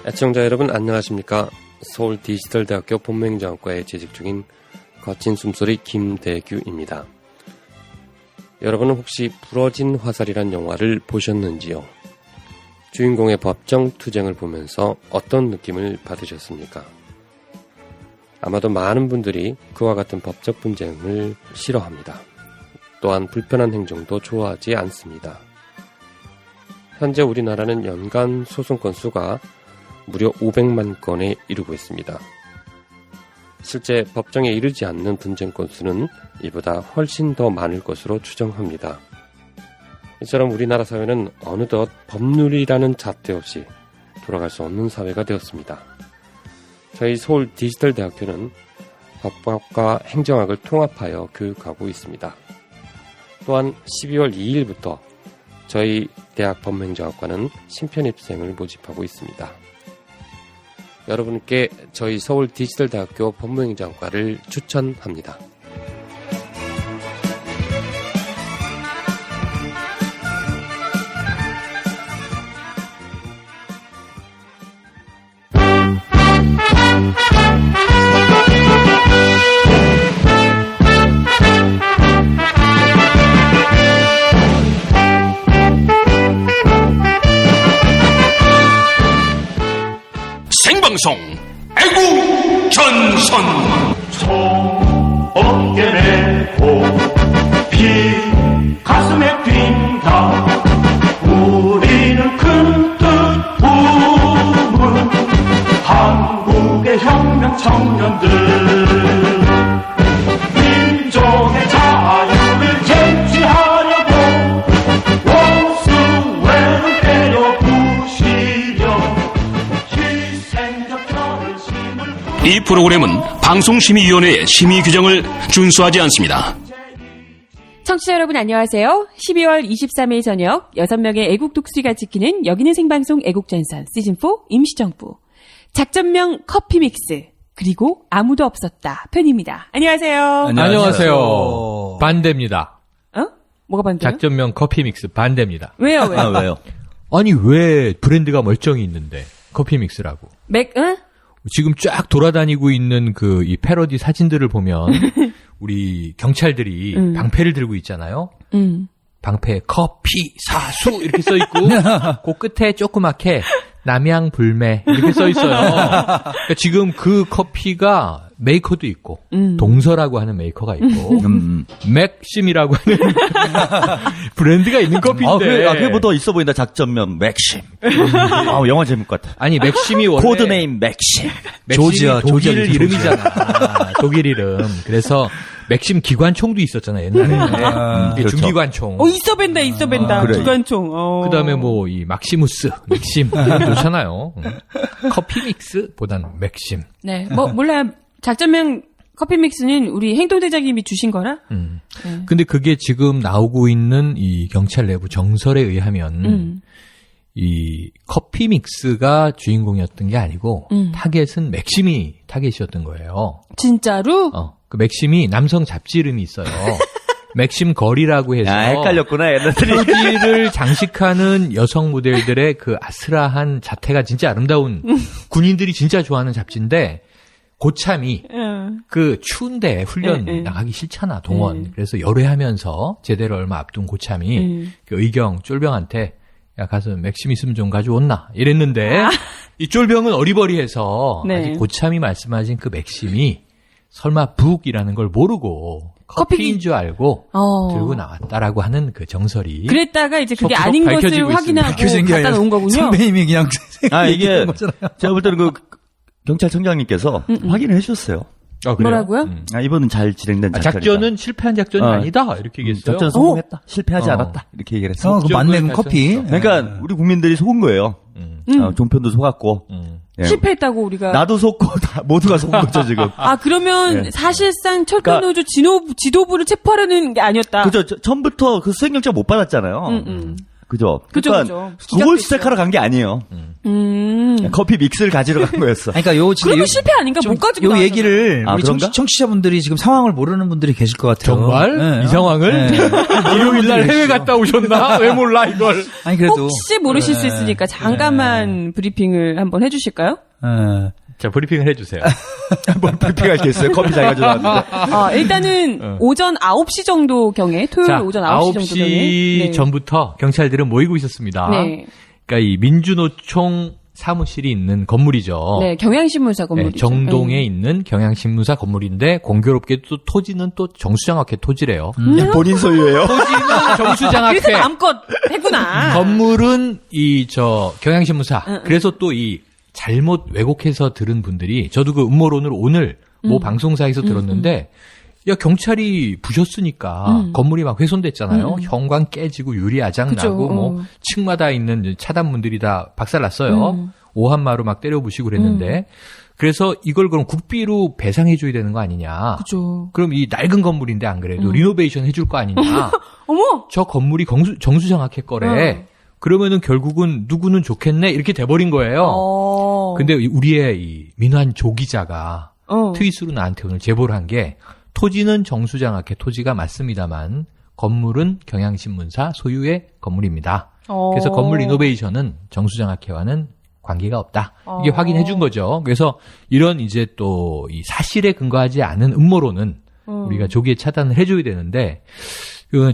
애청자 여러분 안녕하십니까? 서울 디지털대학교 본무행정학과에 재직 중인 거친 숨소리 김대규입니다. 여러분은 혹시 부러진 화살이란 영화를 보셨는지요? 주인공의 법정 투쟁을 보면서 어떤 느낌을 받으셨습니까? 아마도 많은 분들이 그와 같은 법적 분쟁을 싫어합니다. 또한 불편한 행정도 좋아하지 않습니다. 현재 우리나라는 연간 소송 건수가 무려 500만 건에 이르고 있습니다. 실제 법정에 이르지 않는 분쟁 건수는 이보다 훨씬 더 많을 것으로 추정합니다. 이처럼 우리나라 사회는 어느덧 법률이라는 잣대 없이 돌아갈 수 없는 사회가 되었습니다. 저희 서울 디지털대학교는 법학과 행정학을 통합하여 교육하고 있습니다. 또한 12월 2일부터 저희 대학 법행정학과는 신편입생을 모집하고 있습니다. 여러분께 저희 서울 디지털대학교 법무행정학과를 추천합니다. 생방송 애국 전선 총 어깨 메고 피 가슴에 뛴다. 우리는 큰 뜻 품은 한국의 혁명 청년들, 민족의 자유를 쟁취하려고 원수회를 때려 부시려 이 프로그램은 방송심의위원회의 심의 규정을 준수하지 않습니다. 청취자 여러분 안녕하세요. 12월 23일 저녁 6명의 애국 독수리가 지키는 여기는 생방송 애국전선 시즌4 임시정부 작전명 커피믹스 그리고 아무도 없었다 편입니다. 안녕하세요. 안녕하세요. 반대입니다. 뭐가 반대요? 작전명 커피믹스 반대입니다. 왜요? 왜요? 아니 왜 브랜드가 멀쩡히 있는데 커피믹스라고. 지금 쫙 돌아다니고 있는 이 패러디 사진들을 보면 우리 경찰들이 방패를 들고 있잖아요. 방패에 커피 사수 이렇게 써 있고 그 끝에 조그맣게 남양 불매 이렇게 써 있어요. 그러니까 지금 그 커피가 메이커도 있고 동서라고 하는 메이커가 있고 맥심이라고 하는 브랜드가 있는 커피인데 그게 뭐 더 있어 보인다. 작전면 맥심. 영화 제목 같아. 아니 맥심이 원래 코드네임 맥심. 조지아 독일 이름이잖아. 독일 이름. 그래서 맥심 기관총도 있었잖아 옛날에. 그렇죠. 중기관총. 있어 밴다. 그래. 기관총. 그다음에 이 막시무스, 맥심 이렇게 좋잖아요. 커피 믹스보다는 맥심. 네, 몰라요. 작전명 커피믹스는 우리 행동대장님이 주신 거라. 네. 근데 그게 지금 나오고 있는 이 경찰 내부 정설에 의하면 이 커피 믹스가 주인공이었던 게 아니고 타겟은 맥심이 타겟이었던 거예요. 진짜로? 그 맥심이 남성 잡지 이름이 있어요. 맥심 거리라고 해서 헷갈렸구나 얘네들이. 표지를 장식하는 여성 모델들의 그 아슬아한 자태가 진짜 아름다운 군인들이 진짜 좋아하는 잡지인데 고참이 그 추운데 훈련 나가기 싫잖아 동원. 그래서 열애하면서 제대를 얼마 앞둔 고참이 그 의경 쫄병한테 야 가서 맥심 있으면 좀 가져온나 이랬는데 이 쫄병은 어리버리해서 네. 아직 고참이 말씀하신 그 맥심이 설마 북이라는 걸 모르고 커피인 줄 알고 들고 나왔다라고 하는 그 정설이. 그랬다가 이제 그게 속속 아닌 것을 밝혀지고 확인하고 있습니다. 갖다 놓은 거군요. 선배님이 그냥 이게 제가 볼 때는 경찰청장님께서 확인을 해주셨어요. 뭐라고요? 이번은 잘 진행된 작전이다. 작전은 실패한 작전이 아니다 이렇게 얘기했어요. 작전 성공했다. 실패하지 않았다. 이렇게 얘기를 했어요. 그 만렙 커피. 그러니까 우리 국민들이 속은 거예요. 종편도 속았고. 예. 실패했다고 우리가. 나도 속고 모두가 속은 거죠 지금. 그러면 사실상 철도노조 지도부를 체포하려는 게 아니었다. 그죠. 처음부터 그 수행영장 못 받았잖아요. 그죠? 그죠, 그러니까 그죠. 그걸 시작하러 간 게 아니에요. 커피 믹스를 가지러 간 거였어. 그러니까 그러면 실패 아닌가? 못 가지고 요 얘기를 우리 그런가? 청취자분들이 지금 상황을 모르는 분들이 계실 것 같아요. 정말? 네. 이 상황을? 네. 일요일 날 해외 갔다 오셨나? 왜 몰라, 이걸? 아니, 그래도. 혹시 모르실 수 있으니까 잠깐만 브리핑을 한번 해주실까요? 네. 자, 브리핑을 해주세요. 뭘 불필요할 게 있어요. 커피 잘 가져왔는데. 일단은 오전 9시 정도 경에, 토요일 자, 오전 9시 정도 경에. 9시 전부터 경찰들은 모이고 있었습니다. 네. 그러니까 이 민주노총 사무실이 있는 건물이죠. 네, 경향신문사 건물이죠. 네, 정동에 있는 경향신문사 건물인데 공교롭게도 토지는 또 정수장학회 토지래요. 본인 소유예요. 토지는 정수장학회. 그래서 마음껏 했구나. 건물은 경향신문사. 그래서 또 이 잘못 왜곡해서 들은 분들이 저도 그 음모론을 오늘 모 방송사에서 들었는데 야 경찰이 부셨으니까 건물이 막 훼손됐잖아요. 현관 깨지고 유리 아작 그죠. 나고 뭐 층마다 있는 차단문들이 다 박살났어요. 오한마로 막 때려 부시고 그랬는데 그래서 이걸 그럼 국비로 배상해 줘야 되는 거 아니냐. 그죠. 그럼 이 낡은 건물인데 안 그래도 리노베이션 해줄 거 아니냐. 어머! 저 건물이 정수장학회 거래. 그러면은 결국은 누구는 좋겠네 이렇게 돼버린 거예요. 근데 우리의 이 민환 조 기자가 트윗으로 나한테 오늘 제보를 한 게 토지는 정수장학회 토지가 맞습니다만 건물은 경향신문사 소유의 건물입니다. 그래서 건물 리노베이션은 정수장학회와는 관계가 없다. 이게 확인해 준 거죠. 그래서 이런 이제 또 이 사실에 근거하지 않은 음모론은 우리가 조기에 차단을 해줘야 되는데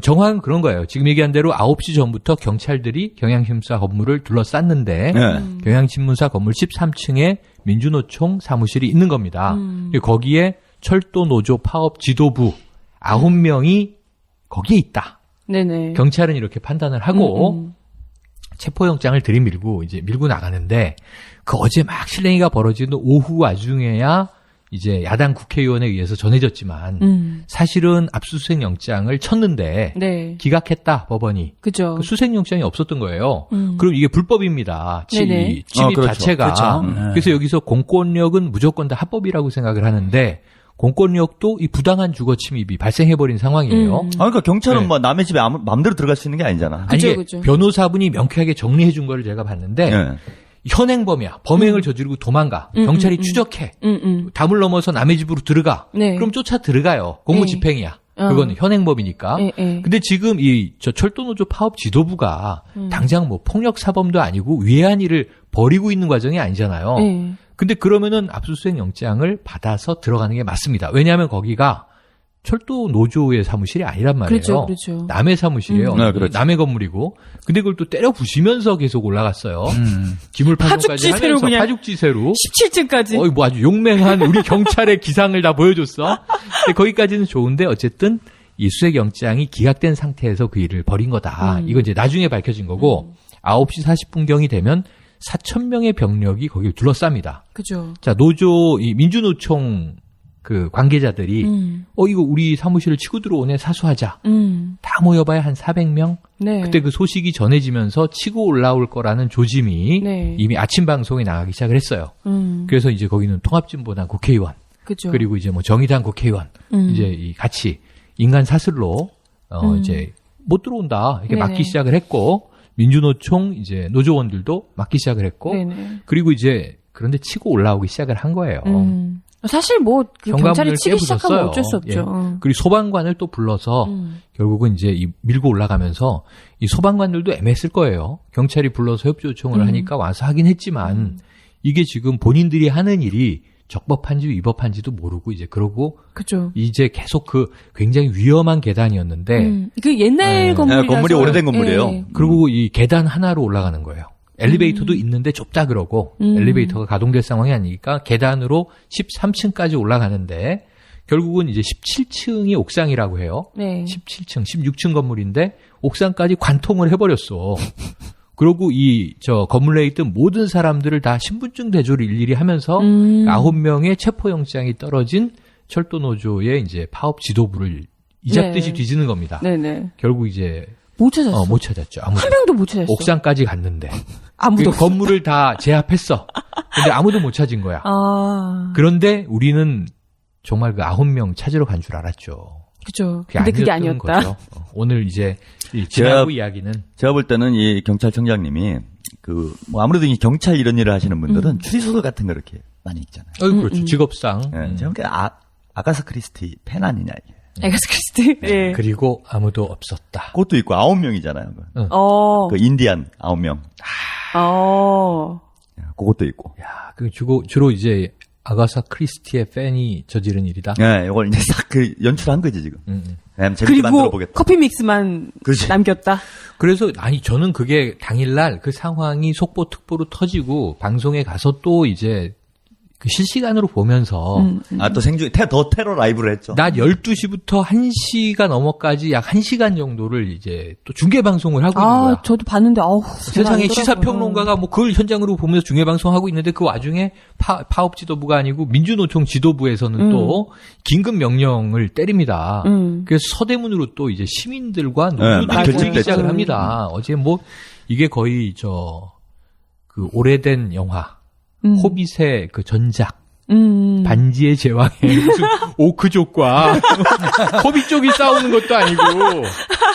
정황은 그런 거예요. 지금 얘기한 대로 9시 전부터 경찰들이 경향신문사 건물을 둘러쌌는데 경향신문사 건물 13층에 민주노총 사무실이 있는 겁니다. 거기에 철도노조 파업 지도부 9명이 거기에 있다. 네네. 경찰은 이렇게 판단을 하고 체포영장을 들이밀고 이제 밀고 나가는데 그 어제 막 실랭이가 벌어지는 오후 와중에야 이제 야당 국회의원에 의해서 전해졌지만 사실은 압수수색 영장을 쳤는데 네. 기각했다 법원이. 그죠. 그 수색 영장이 없었던 거예요. 그럼 이게 불법입니다. 네네. 침입 그렇죠. 자체가. 그렇죠. 그래서 여기서 공권력은 무조건 다 합법이라고 생각을 하는데 공권력도 이 부당한 주거 침입이 발생해버린 상황이에요. 그러니까 경찰은 네. 뭐 남의 집에 마음대로 들어갈 수 있는 게 아니잖아. 아니, 이게 그죠. 변호사분이 명쾌하게 정리해 준 거를 제가 봤는데 네. 현행범이야. 범행을 저지르고 도망가. 경찰이 추적해. 담을 넘어서 남의 집으로 들어가. 네. 그럼 쫓아 들어가요. 공무집행이야. 그건 현행범이니까. 근데 지금 저 철도노조 파업 지도부가 당장 뭐 폭력 사범도 아니고 위해한 일을 벌이고 있는 과정이 아니잖아요. 근데 그러면은 압수수색 영장을 받아서 들어가는 게 맞습니다. 왜냐하면 거기가 철도 노조의 사무실이 아니란 말이에요. 그렇죠, 그렇죠. 남의 사무실이에요. 네, 그렇죠. 남의 건물이고. 근데 그걸 또 때려 부시면서 계속 올라갔어요. 기물 파손까지 파죽지세로 하면서 그냥. 파죽지세로. 17층까지. 뭐 아주 용맹한 우리 경찰의 기상을 다 보여줬어. 근데 거기까지는 좋은데 어쨌든 이 수색 영장이 기각된 상태에서 그 일을 벌인 거다. 이건 이제 나중에 밝혀진 거고 9시 40분경이 되면 4,000명의 병력이 거기를 둘러쌉니다. 그죠. 자, 이 민주노총 그 관계자들이 이거 우리 사무실을 치고 들어오네 사수하자. 다 모여봐야 한 400명. 네. 그때 그 소식이 전해지면서 치고 올라올 거라는 조짐이 네. 이미 아침 방송에 나가기 시작을 했어요. 그래서 이제 거기는 통합진보당 국회의원 그죠. 그리고 이제 뭐 정의당 국회의원 이제 같이 인간 사슬로 이제 못 들어온다 이렇게 네네. 막기 시작을 했고 민주노총 이제 노조원들도 막기 시작을 했고 네네. 그리고 이제 그런데 치고 올라오기 시작을 한 거예요. 사실 뭐 그 경찰이 현관문을 치기 시작하면 깨부셨어요. 어쩔 수 없죠. 예. 그리고 소방관을 또 불러서 결국은 이제 밀고 올라가면서 이 소방관들도 애매했을 거예요. 경찰이 불러서 협조 요청을 하니까 와서 하긴 했지만 이게 지금 본인들이 하는 일이 적법한지 위법한지도 모르고 이제 그러고 그죠. 이제 계속 그 굉장히 위험한 계단이었는데 그 옛날 건물이라서 건물이 오래된 건물이에요. 예. 그리고 이 계단 하나로 올라가는 거예요. 엘리베이터도 있는데 좁다 그러고 엘리베이터가 가동될 상황이 아니니까 계단으로 13층까지 올라가는데 결국은 이제 17층이 옥상이라고 해요. 네. 17층, 16층 건물인데 옥상까지 관통을 해버렸어. 그리고 저 건물 내에 있던 모든 사람들을 다 신분증 대조를 일일이 하면서 9명의 체포영장이 떨어진 철도노조의 이제 파업 지도부를 이잡듯이 네. 뒤지는 겁니다. 네네. 결국 이제 못 찾았어. 못 찾았죠. 아무도. 한 명도 못 찾았어. 옥상까지 갔는데 아무도 그 건물을 다 제압했어. 근데 아무도 못 찾은 거야. 아. 그런데 우리는 정말 그 9명 찾으러 간 줄 알았죠. 그죠. 근데 그게 아니었다. 거죠. 오늘 이제 이 지나고 이야기는 제가 볼 때는 이 경찰청장님이 아무래도 이 경찰 이런 일을 하시는 분들은 추리소설 같은 거 이렇게 많이 읽잖아요. 그렇죠. 직업상. 제가 아가사 크리스티 팬 아니냐 이게. 아가사 크리스티. 예. 그리고 아무도 없었다. 그것도 있고 9명이잖아요. 그 인디안 9명. 그것도 있고. 야, 그 주로 이제 아가사 크리스티의 팬이 저지른 일이다. 네, 이걸 이제 싹 연출한 거지 지금. 재밌게 그리고 만들어보겠다. 커피 믹스만 그렇지. 남겼다. 그래서 저는 그게 당일날 그 상황이 속보특보로 터지고 방송에 가서 또 이제 그 실시간으로 보면서 또 생중에 더 테러 라이브를 했죠. 낮 12시부터 1시가 넘어까지 약 1시간 정도를 이제 또 중계 방송을 하고 있는 거야. 저도 봤는데 세상에 시사평론가가 뭐 그걸 현장으로 보면서 중계 방송하고 있는데 그 와중에 파업 지도부가 아니고 민주노총 지도부에서는 또 긴급 명령을 때립니다. 그래서 서대문으로 또 이제 시민들과 노조들이 모이기 시작을 합니다. 어제 뭐 이게 거의 그 오래된 영화 호빗의 그 전작 반지의 제왕의 무슨 오크족과 호빗 쪽이 싸우는 것도 아니고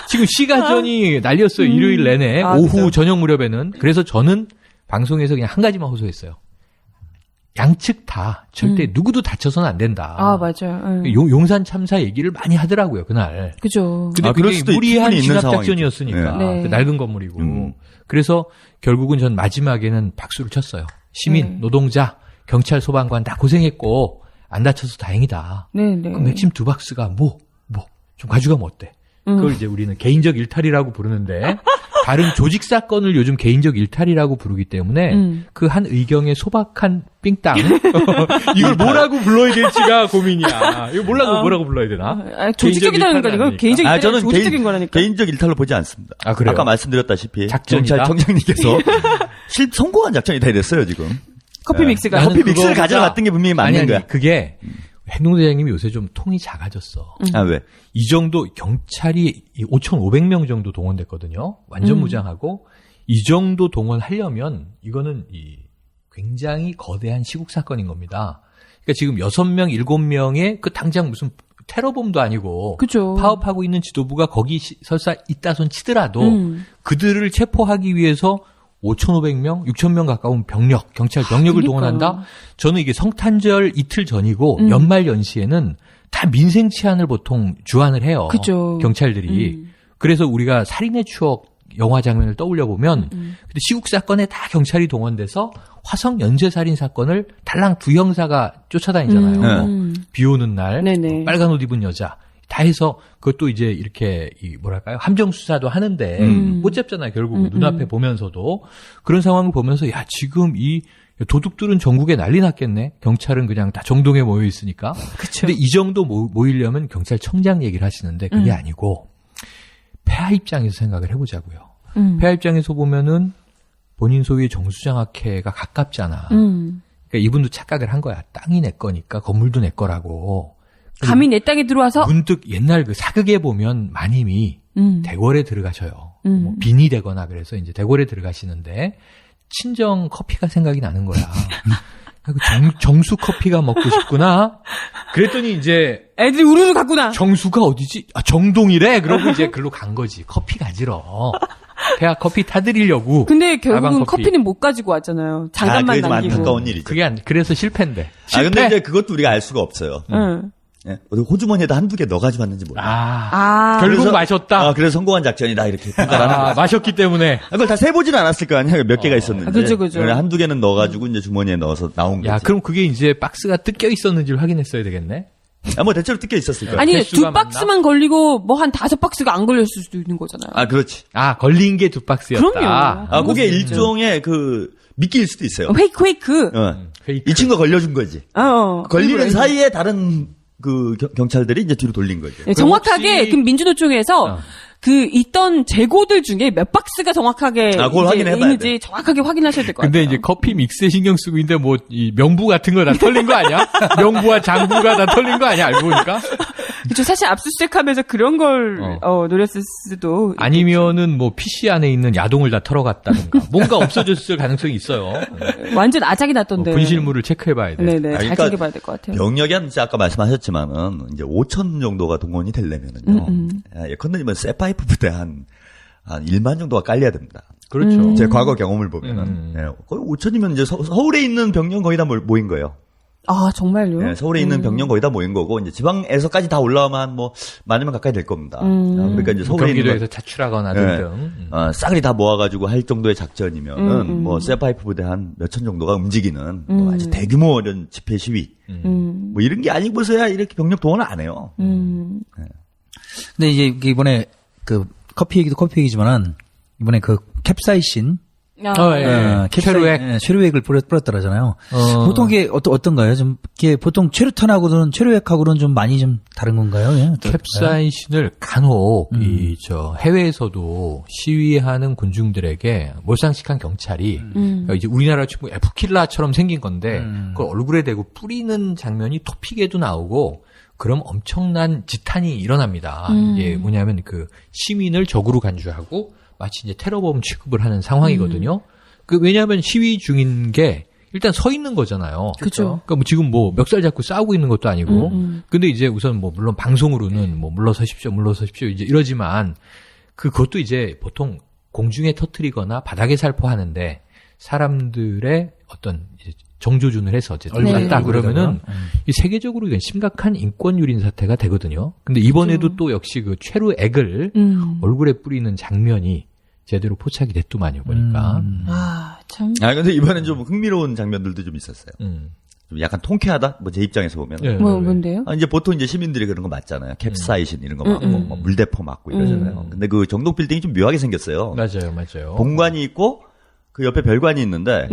지금 시가전이 날렸어요. 일요일 내내 오후 그렇죠. 저녁 무렵에는. 그래서 저는 방송에서 그냥 한 가지만 호소했어요. 양측 다 절대 누구도 다쳐서는 안 된다. 맞아요. 용산 참사 얘기를 많이 하더라고요 그날. 그죠. 근데 그럴 그게 수도 무리한 있는 진압작전이었으니까 네. 그 낡은 건물이고. 그래서 결국은 전 마지막에는 박수를 쳤어요. 시민, 노동자, 경찰, 소방관 다 고생했고 안 다쳐서 다행이다. 네네. 그럼 맥심 두 박스가 좀 가져가면 어때? 그걸 이제 우리는 개인적 일탈이라고 부르는데 다른 조직 사건을 요즘 개인적 일탈이라고 부르기 때문에 그 한 의경의 소박한 삥땅 이걸 뭐라고 불러야 될지가 고민이야. 이거 뭐라고 불러야 되나? 조직적이라는 거니까 개인적 일탈이 저는 조직적인 거라니까. 개인적 일탈로 보지 않습니다. 그래요? 아까 말씀드렸다시피 작전이다? 경찰청장님께서 성공한 작전이 다 됐어요 지금. 커피 믹스가. 나는 커피 믹스를 그거보다- 가져갔던 게 분명히 맞는 거야. 그게 행동대장님이 요새 좀 통이 작아졌어. 왜? 이 정도 경찰이 5,500명 정도 동원됐거든요. 완전 무장하고 이 정도 동원하려면 이거는 굉장히 거대한 시국 사건인 겁니다. 그러니까 지금 6명, 7명의 그 당장 무슨 테러범도 아니고 그죠. 파업하고 있는 지도부가 거기 설사 있다 손 치더라도 그들을 체포하기 위해서 5,500명, 6,000명 가까운 경찰 병력을 동원한다? 저는 이게 성탄절 이틀 전이고 연말 연시에는 다 민생 치안을 보통 주안을 해요. 그죠. 경찰들이. 그래서 우리가 살인의 추억 영화 장면을 떠올려 보면 근데 시국 사건에 다 경찰이 동원돼서 화성 연쇄살인 사건을 달랑 두 형사가 쫓아다니잖아요. 비 오는 날 네네. 빨간 옷 입은 여자 다 해서 그것도 이제 이렇게 함정 수사도 하는데 못 잡잖아요. 결국 눈앞에 보면서도 그런 상황을 보면서 지금 이 도둑들은 전국에 난리 났겠네. 경찰은 그냥 다 정동에 모여 있으니까. 그쵸. 근데 이 정도 모이려면 경찰청장 얘기를 하시는데 그게 아니고 폐하 입장에서 생각을 해보자고요. 폐하 입장에서 보면은 본인 소유의 정수장학회가 가깝잖아. 그러니까 이분도 착각을 한 거야. 땅이 내 거니까 건물도 내 거라고. 감히 내 땅에 들어와서 문득 옛날 그 사극에 보면 마님이 대궐에 들어가셔요. 뭐 빈이 되거나 그래서 이제 대궐에 들어가시는데 친정 커피가 생각이 나는 거야. 정수 커피가 먹고 싶구나. 그랬더니 이제 애들이 우르르 갔구나. 정수가 어디지? 정동이래. 그러고 이제 글로 간 거지. 커피 가지러. 폐하 커피 타드리려고. 근데 결국은 아방 커피. 커피는 못 가지고 왔잖아요. 장갑만 그게 좀 남기고. 안타까운 일이죠. 그래서 실패인데. 근데 이제 그것도 우리가 알 수가 없어요. 응. 어디 호주머니에다 한두 개 넣어가지고 왔는지 몰라. 결국 그래서- 마셨다. 그래서 성공한 작전이다 이렇게 평가를 하는 거야. 마셨기 때문에. 그걸 다 세보진 않았을 거 아니야. 몇 개가 있었는지. 그죠. 그래, 한두 개는 넣어가지고 이제 주머니에 넣어서 나온 거지. 그럼 그게 이제 박스가 뜯겨 있었는지를 확인했어야 되겠네. 뭐 대체로 뜯겨 있었을 거야. 아니 개수가 두 박스만 걸리고 뭐 한 5박스가 안 걸렸을 수도 있는 거잖아요. 그렇지. 걸린 게 두 박스였다. 그럼요. 그게 일종의 미끼일 수도 있어요. 페이크. 페이크. 이 친구가 걸려준 거지. 걸리는 사이에 다른 경찰들이 이제 뒤로 돌린 거죠. 네, 정확하게 혹시- 그 민주노총에서 있던 재고들 중에 몇 박스가 정확하게 그걸 이제 확인해봐야 있는지 돼. 정확하게 확인하셔야 될 것 같아요. 근데 이제 커피 믹스에 신경 쓰고 있는데 뭐 이 명부 같은 거 다 털린 거 아니야? 명부와 장부가 다 털린 거 아니야? 알고 보니까. 그쵸, 사실 압수수색하면서 그런 걸 노렸을 수도 아니면은 뭐 PC 안에 있는 야동을 다 털어갔다든가 뭔가 없어졌을 가능성이 있어요. 완전 아작이 났던데. 분실물을 체크해봐야 돼. 네네, 잘 그러니까 챙겨봐야 될 것 같아요. 병력이 한 진짜 아까 말씀하셨지만은 이제 5천 정도가 동원이 되려면은요. 예컨대 쇠파이프 부대 한 1만 정도가 깔려야 됩니다. 그렇죠. 제 과거 경험을 보면은 거의 5천이면 이제 서울에 있는 병력 거의 다 모인 거예요. 아, 정말요? 네, 서울에 있는 병력 거의 다 모인 거고 이제 지방에서까지 다 올라오면 뭐 만이면 가까이 될 겁니다. 그러니까 이제 서울에 있는 경기도에서 자출하거나 등등. 싹이 다 모아가지고 할 정도의 작전이면은 뭐 쇠파이프 부대 한 몇천 정도가 움직이는 뭐 아주 대규모 이런 집회 시위 뭐 이런 게 아니고서야 이렇게 병력 동원을 안 해요. 근데 이제 이번에 그 커피 얘기도 커피 얘기지만은 이번에 그 캡사이신 최루액을 뿌렸더라잖아요. 보통 이게 어떤가요? 좀 이게 보통 최루탄하고는 최루액하고는 좀 많이 좀 다른 건가요? 예? 캡사이신을 간혹 해외에서도 시위하는 군중들에게 몰상식한 경찰이 그러니까 이제 우리나라 치고 F킬라처럼 생긴 건데 그걸 얼굴에 대고 뿌리는 장면이 토픽에도 나오고 그럼 엄청난 지탄이 일어납니다. 이게 뭐냐면 그 시민을 적으로 간주하고 마치 이제 테러범 취급을 하는 상황이거든요. 왜냐하면 시위 중인 게 일단 서 있는 거잖아요. 그렇죠. 그러니까 뭐 지금 뭐 멱살 잡고 싸우고 있는 것도 아니고. 근데 이제 우선 뭐 물론 방송으로는 뭐 물러서십시오 이제 이러지만 그것도 이제 보통 공중에 터뜨리거나 바닥에 살포하는데 사람들의 어떤 이제 정조준을 해서 어쨌든 갔다 그러면은 이 세계적으로 심각한 인권 유린 사태가 되거든요. 근데 이번에도 또 역시 그 최루액을 얼굴에 뿌리는 장면이 제대로 포착이 됐더만요, 보니까. 참. 근데 이번엔 좀 흥미로운 장면들도 좀 있었어요. 좀 약간 통쾌하다? 뭐 제 입장에서 보면. 네, 뭔데요? 이제 보통 이제 시민들이 그런 거 맞잖아요. 캡사이신 이런 거 맞고, 뭐 물대포 맞고 이러잖아요. 근데 그 정동 빌딩이 좀 묘하게 생겼어요. 맞아요. 본관이 있고, 그 옆에 별관이 있는데,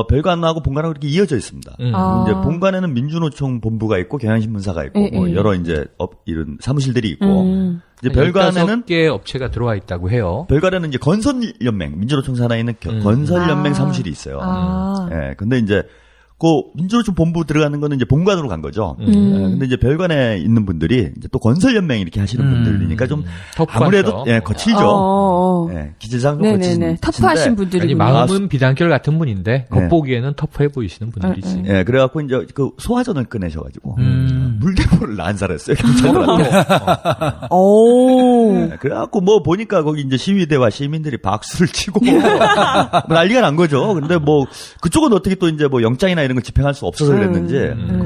별관하고 본관하고 이렇게 이어져 있습니다. 이제 본관에는 민주노총 본부가 있고, 경향신문사가 있고, 뭐 여러 이제 이런 사무실들이 있고, 이제 별관에는 15개 업체가 들어와 있다고 해요. 별관에는 이제 건설연맹, 민주노총 산하에 있는 건설연맹 사무실이 있어요. 예, 근데 이제 그 민주노총 본부 들어가는 거는 이제 본관으로 간 거죠. 근데 이제 별관에 있는 분들이 이제 또 건설연맹 이렇게 하시는 분들이니까 좀 아무래도 거칠죠. 예, 기질상 좀 거칠죠. 터프하신 분들이. 아니, 마음은 비단결 같은 분인데 겉보기에는 터프해 보이시는 분들이지. 예, 그래갖고 이제 그 소화전을 꺼내셔가지고 물대포를 난사했어요 경찰들한테. 예, 그래갖고 뭐 보니까 거기 이제 시위대와 시민들이 박수를 치고 난리가 난 거죠. 근데 뭐 그쪽은 어떻게 또 이제 뭐 영장이나 이런 걸 집행할 수 없어서 그랬는지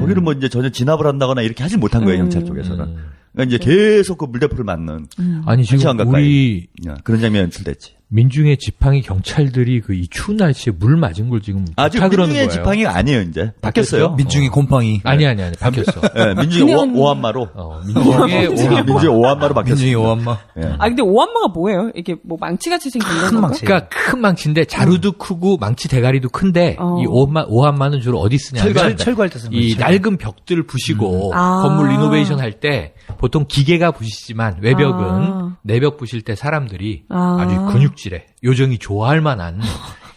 거기는 뭐 이제 전혀 진압을 한다거나 이렇게 하지 못한 거예요 경찰 쪽에서는. 그러니까 이제 계속 그 물대포를 맞는. 아니 지금 우리 그런 장면이 연출됐지. 민중의 지팡이 경찰들이 그 이 추운 날씨에 물 맞은 걸 지금 지금 민중의 지팡이가 아니에요 이제 바뀌었어요. 민중의 곰팡이. 아니 바뀌었어. 네, 민중의 오한마로. 민중의 오한마로 바뀌었어. 민중의 오한마. 네. 근데 오한마가 뭐예요? 이게 뭐 망치같이 생긴 큰 망치. 그러니까 큰 망치인데 자루도 크고 망치 대가리도 큰데 이 오한마는 주로 어디 쓰냐면 철거할 때 쓰는 이 낡은 벽들을 부시고 건물 리노베이션 할 때 보통 기계가 부시지만 외벽은 내벽 부실 때 사람들이 아주 근육질에 요정이 좋아할 만한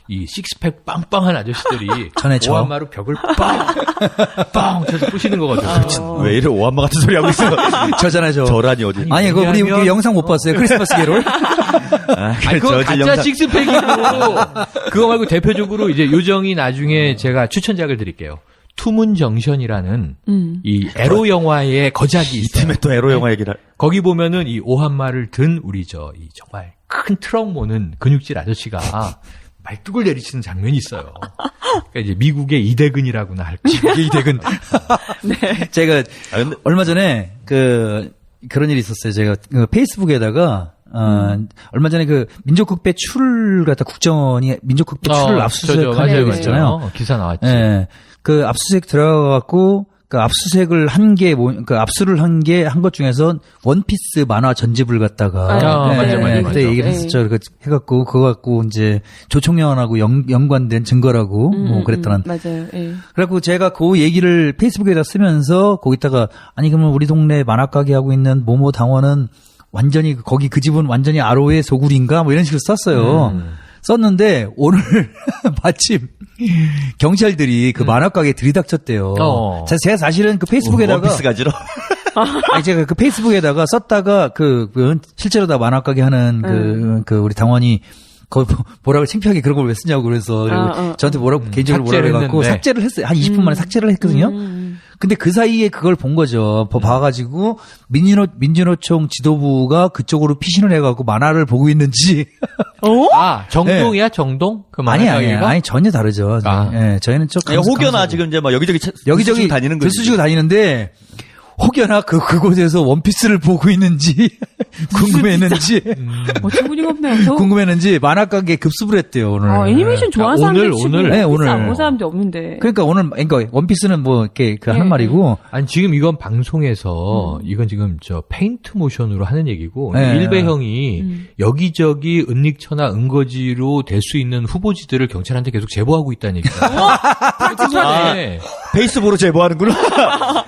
이 식스팩 빵빵한 아저씨들이 오한마로 벽을 빵빵 쳐서 부시는 거거든요. 왜 이래 오한마 같은 소리 하고 있어? 저잖아요, 저. 저라니 어디? 아니, 그거 우리 영상 못 봤어요. 크리스마스 게롤? 그거 가짜 식스팩이고 그거 말고 대표적으로 이제 요정이 나중에 제가 추천작을 드릴게요. 투문 정션이라는 이 에로 영화의 거작이 있어요. 이 팀에 또 에로 영화 얘기를. 거기 보면은 이 오한마를 든 우리 이 정말 큰 트럭 모는 근육질 아저씨가 말뚝을 내리치는 장면이 있어요. 그러니까 이제 미국의 이대근이라고나 할까. 이대근. 네. 제가 얼마 전에 그런 일이 있었어요. 제가 페이스북에다가 얼마 전에 그 민족극배 출을 갖다 국정원이 민족극배 출을 압수수색한 거 있잖아요. 기사 나왔지. 네. 그 압수수색 들어가갖고 그 압수수색을 압수를 한 것 중에서 원피스 만화 전집을 갖다가 맞아. 그때 얘기를 했었죠. 해갖고 그거 갖고 이제 조총련하고 연관된 증거라고 뭐 그랬더란. 맞아요. 예. 그래갖고 제가 그 얘기를 페이스북에다 쓰면서 거기다가 아니 그러면 우리 동네 만화 가게 하고 있는 모모 당원은 완전히 거기 그 집은 완전히 아로의 소굴인가 뭐 이런 식으로 썼어요. 썼는데 오늘 마침 경찰들이 그 만화 가게에 들이닥쳤대요. 제가 사실은 그 페이스북에다가 원피스 가지러. 아니 제가 그 페이스북에다가 썼다가 실제로 다 만화 가게 하는 그 우리 당원이 뭐라고 창피하게 그런 걸 왜 쓰냐고 그래서 저한테 뭐라고 개인적으로 뭐라고 해갖고 삭제를 했어요. 한 20분 만에 삭제를 했거든요. 근데 그 사이에 그걸 본 거죠. 봐가지고 민주노총 지도부가 그쪽으로 피신을 해갖고 만화를 보고 있는지. 정동이야 네. 정동? 그 만화 가게가? 아니 전혀 다르죠. 네, 저희는 좀 혹여나 지금 이제 막 여기저기 다니는 거지. 들쑤시고 다니는데. 혹여나 그곳에서 원피스를 보고 있는지 궁금했는지 어처구니가 없네요. 궁금했는지 만화 가게 급습을 했대요 오늘. 애니메이션 좋아하는 사람들 치고 네, 오늘 안 본 사람도 없는데. 그러니까 원피스는 뭐 이렇게 하는 말이고. 아니 지금 이건 방송에서 이건 지금 페인트 모션으로 하는 얘기고 네. 일베형이 여기저기 은닉처나 은거지로 될 수 있는 후보지들을 경찰한테 계속 제보하고 있다는 얘기죠. 네. 페이스북으로 제보하는구나.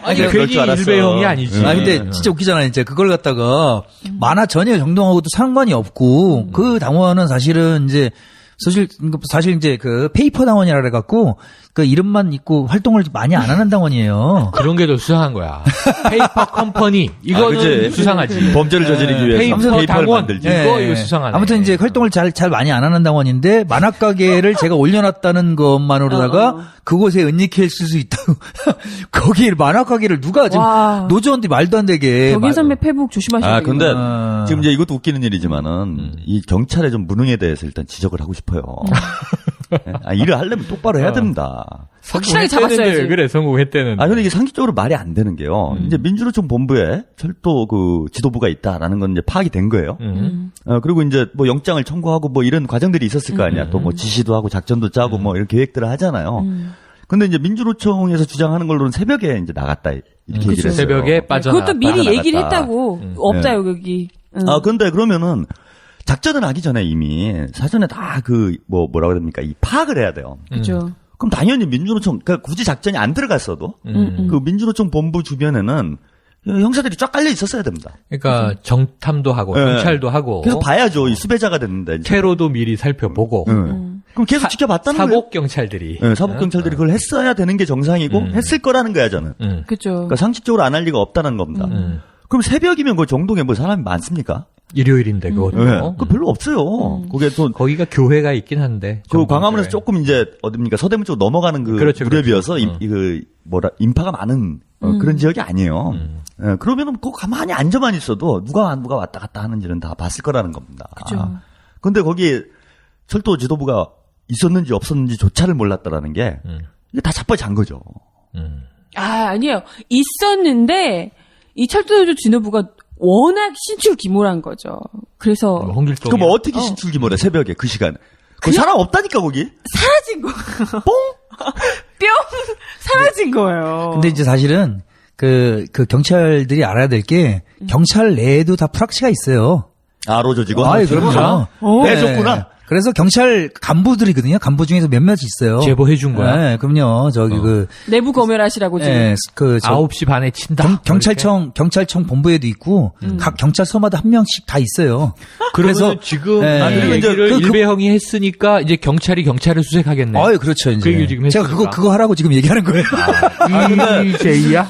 아니 괜히 일베형이 아니지. 근데 진짜 웃기잖아요. 이제 그걸 갖다가 만화 전혀 정동하고도 상관이 없고 그 당원은 사실은 이제 사실 이제 그 페이퍼 당원이라 그래갖고 그 이름만 있고 활동을 많이 안 하는 당원이에요. 그런 게 더 수상한 거야. 페이퍼 컴퍼니 이거는 수상하지. 범죄를 저지르기 위해서 페이퍼 당원 만들지. 이거 수상하네. 아무튼 이제 활동을 잘 많이 안 하는 당원인데 만화 가게를 제가 올려놨다는 것만으로다가 그곳에 은닉했을 수 있다고. 거기 만화 가게를 누가 지금 노조원들이 말도 안 되게. 정인 선배 페북 조심하셔야 돼요. 근데 지금 이제 이것도 웃기는 일이지만은 이 경찰의 좀 무능에 대해서 일단 지적을 하고 싶어요. 일을 하려면 똑바로 해야 됩니다. 확실하게 잡았어야지. 그래 성공했대는. 근데 이게 상식적으로 말이 안 되는 게요. 이제 민주노총 본부에 철도 그 지도부가 있다라는 건 이제 파악이 된 거예요. 그리고 이제 뭐 영장을 청구하고 뭐 이런 과정들이 있었을 거 아니야. 또 뭐 지시도 하고 작전도 짜고 뭐 이런 계획들을 하잖아요. 근데 이제 민주노총에서 주장하는 걸로는 새벽에 이제 나갔다 이렇게 얘기를 했어요. 새벽에 빠져나갔다. 그것도 미리 얘기를 했다고. 없다 여기. 근데 그러면은 작전을 하기 전에 이미 사전에 다 뭐라고 해야 됩니까? 이 파악을 해야 돼요. 그렇죠. 그럼 당연히 민주노총, 그러니까 굳이 작전이 안 들어갔어도 그 민주노총 본부 주변에는 형사들이 쫙 깔려 있었어야 됩니다. 그러니까 정탐도 하고 경찰도 하고 계속 봐야죠. 이 수배자가 됐는데. 테러도 미리 살펴보고. 그럼 계속 지켜봤다는 거예요. 사복 경찰들이. 사복 경찰들이 그걸 했어야 되는 게 정상이고 했을 거라는 거야 저는. 그렇죠. 그러니까 상식적으로 안 할 리가 없다는 겁니다. 그럼 새벽이면 그 정동에 뭐 사람이 많습니까? 일요일인데 그것도. 그 별로 없어요. 그게 또 거기가 교회가 있긴 한데. 그 광화문에서 조금 이제 어딥니까 서대문 쪽 넘어가는 그 무렵이어서 인파가 많은 그런 지역이 아니에요. 그러면은 그 가만히 앉아만 있어도 누가 왔다 갔다 하는지는 다 봤을 거라는 겁니다. 그렇죠. 근데 거기에 철도 지도부가 있었는지 없었는지조차를 몰랐다라는 게 이게 다 자빠진 거죠. 아니에요. 있었는데 이 철도노조 지도부가 워낙 신출귀몰한 거죠. 그래서 홍길동. 그럼 어떻게 신출귀몰해 새벽에 그 시간? 그 사람 없다니까 거기. 사라진 거. 뽕 사라진 거예요. 근데 이제 사실은 그 경찰들이 알아야 될 게 경찰 내에도 다 프락치가 있어요. 아로 직원. 그럼요. 네, 좋구나. 그래서 경찰 간부들이거든요. 간부 중에서 몇몇 있어요. 제보해 준 거야. 네, 그럼요. 저기 내부 검열하시라고 지금. 네, 9시 반에 친다. 경찰청 본부에도 있고 각 경찰서마다 한 명씩 다 있어요. 그래서 지금 그리고 이제 일베형이 했으니까 이제 경찰을 수색하겠네. 그렇죠. 이제. 그 얘기를 지금 제가 그거 하라고 지금 얘기하는 거예요. 이제야?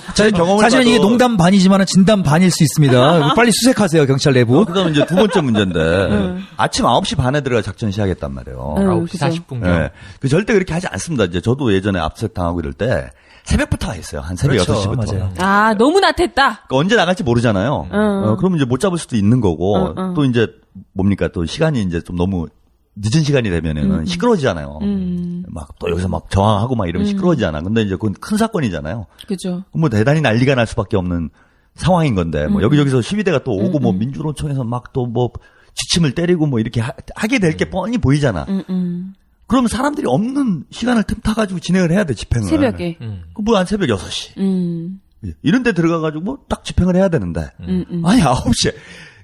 사실은 이게 농담 반이지만 진담 반일 수 있습니다. 빨리 수색하세요, 경찰 내부. 그다음에 이제 두 번째 문제인데 아침 9시 반에 들어가 작전 시작했단 말이에요. 9시 40분. 네. 절대 그렇게 하지 않습니다. 이제 저도 예전에 압수색 당하고 이럴 때 새벽부터 했어요. 한 새벽 그렇죠. 6시부터. 맞아요. 너무 나텄다. 그러니까 언제 나갈지 모르잖아요. 그러면 이제 못 잡을 수도 있는 거고 또 이제 뭡니까 또 시간이 이제 좀 너무 늦은 시간이 되면은 시끄러워지잖아요. 막 또 여기서 막 저항하고 막 이러면 시끄러워지잖아. 근데 이제 그건 큰 사건이잖아요. 그죠. 뭐 대단히 난리가 날 수밖에 없는 상황인 건데 뭐 여기저기서 시위대가 또 오고 뭐 민주노총에서 막 또 뭐 지침을 때리고 뭐 이렇게 하게 될 게 뻔히 보이잖아. 그러면 사람들이 없는 시간을 틈타가지고 진행을 해야 돼, 집행을. 새벽에. 뭐 한 새벽 6시. 이런 데 들어가가지고 뭐 딱 집행을 해야 되는데. 아니, 9시에.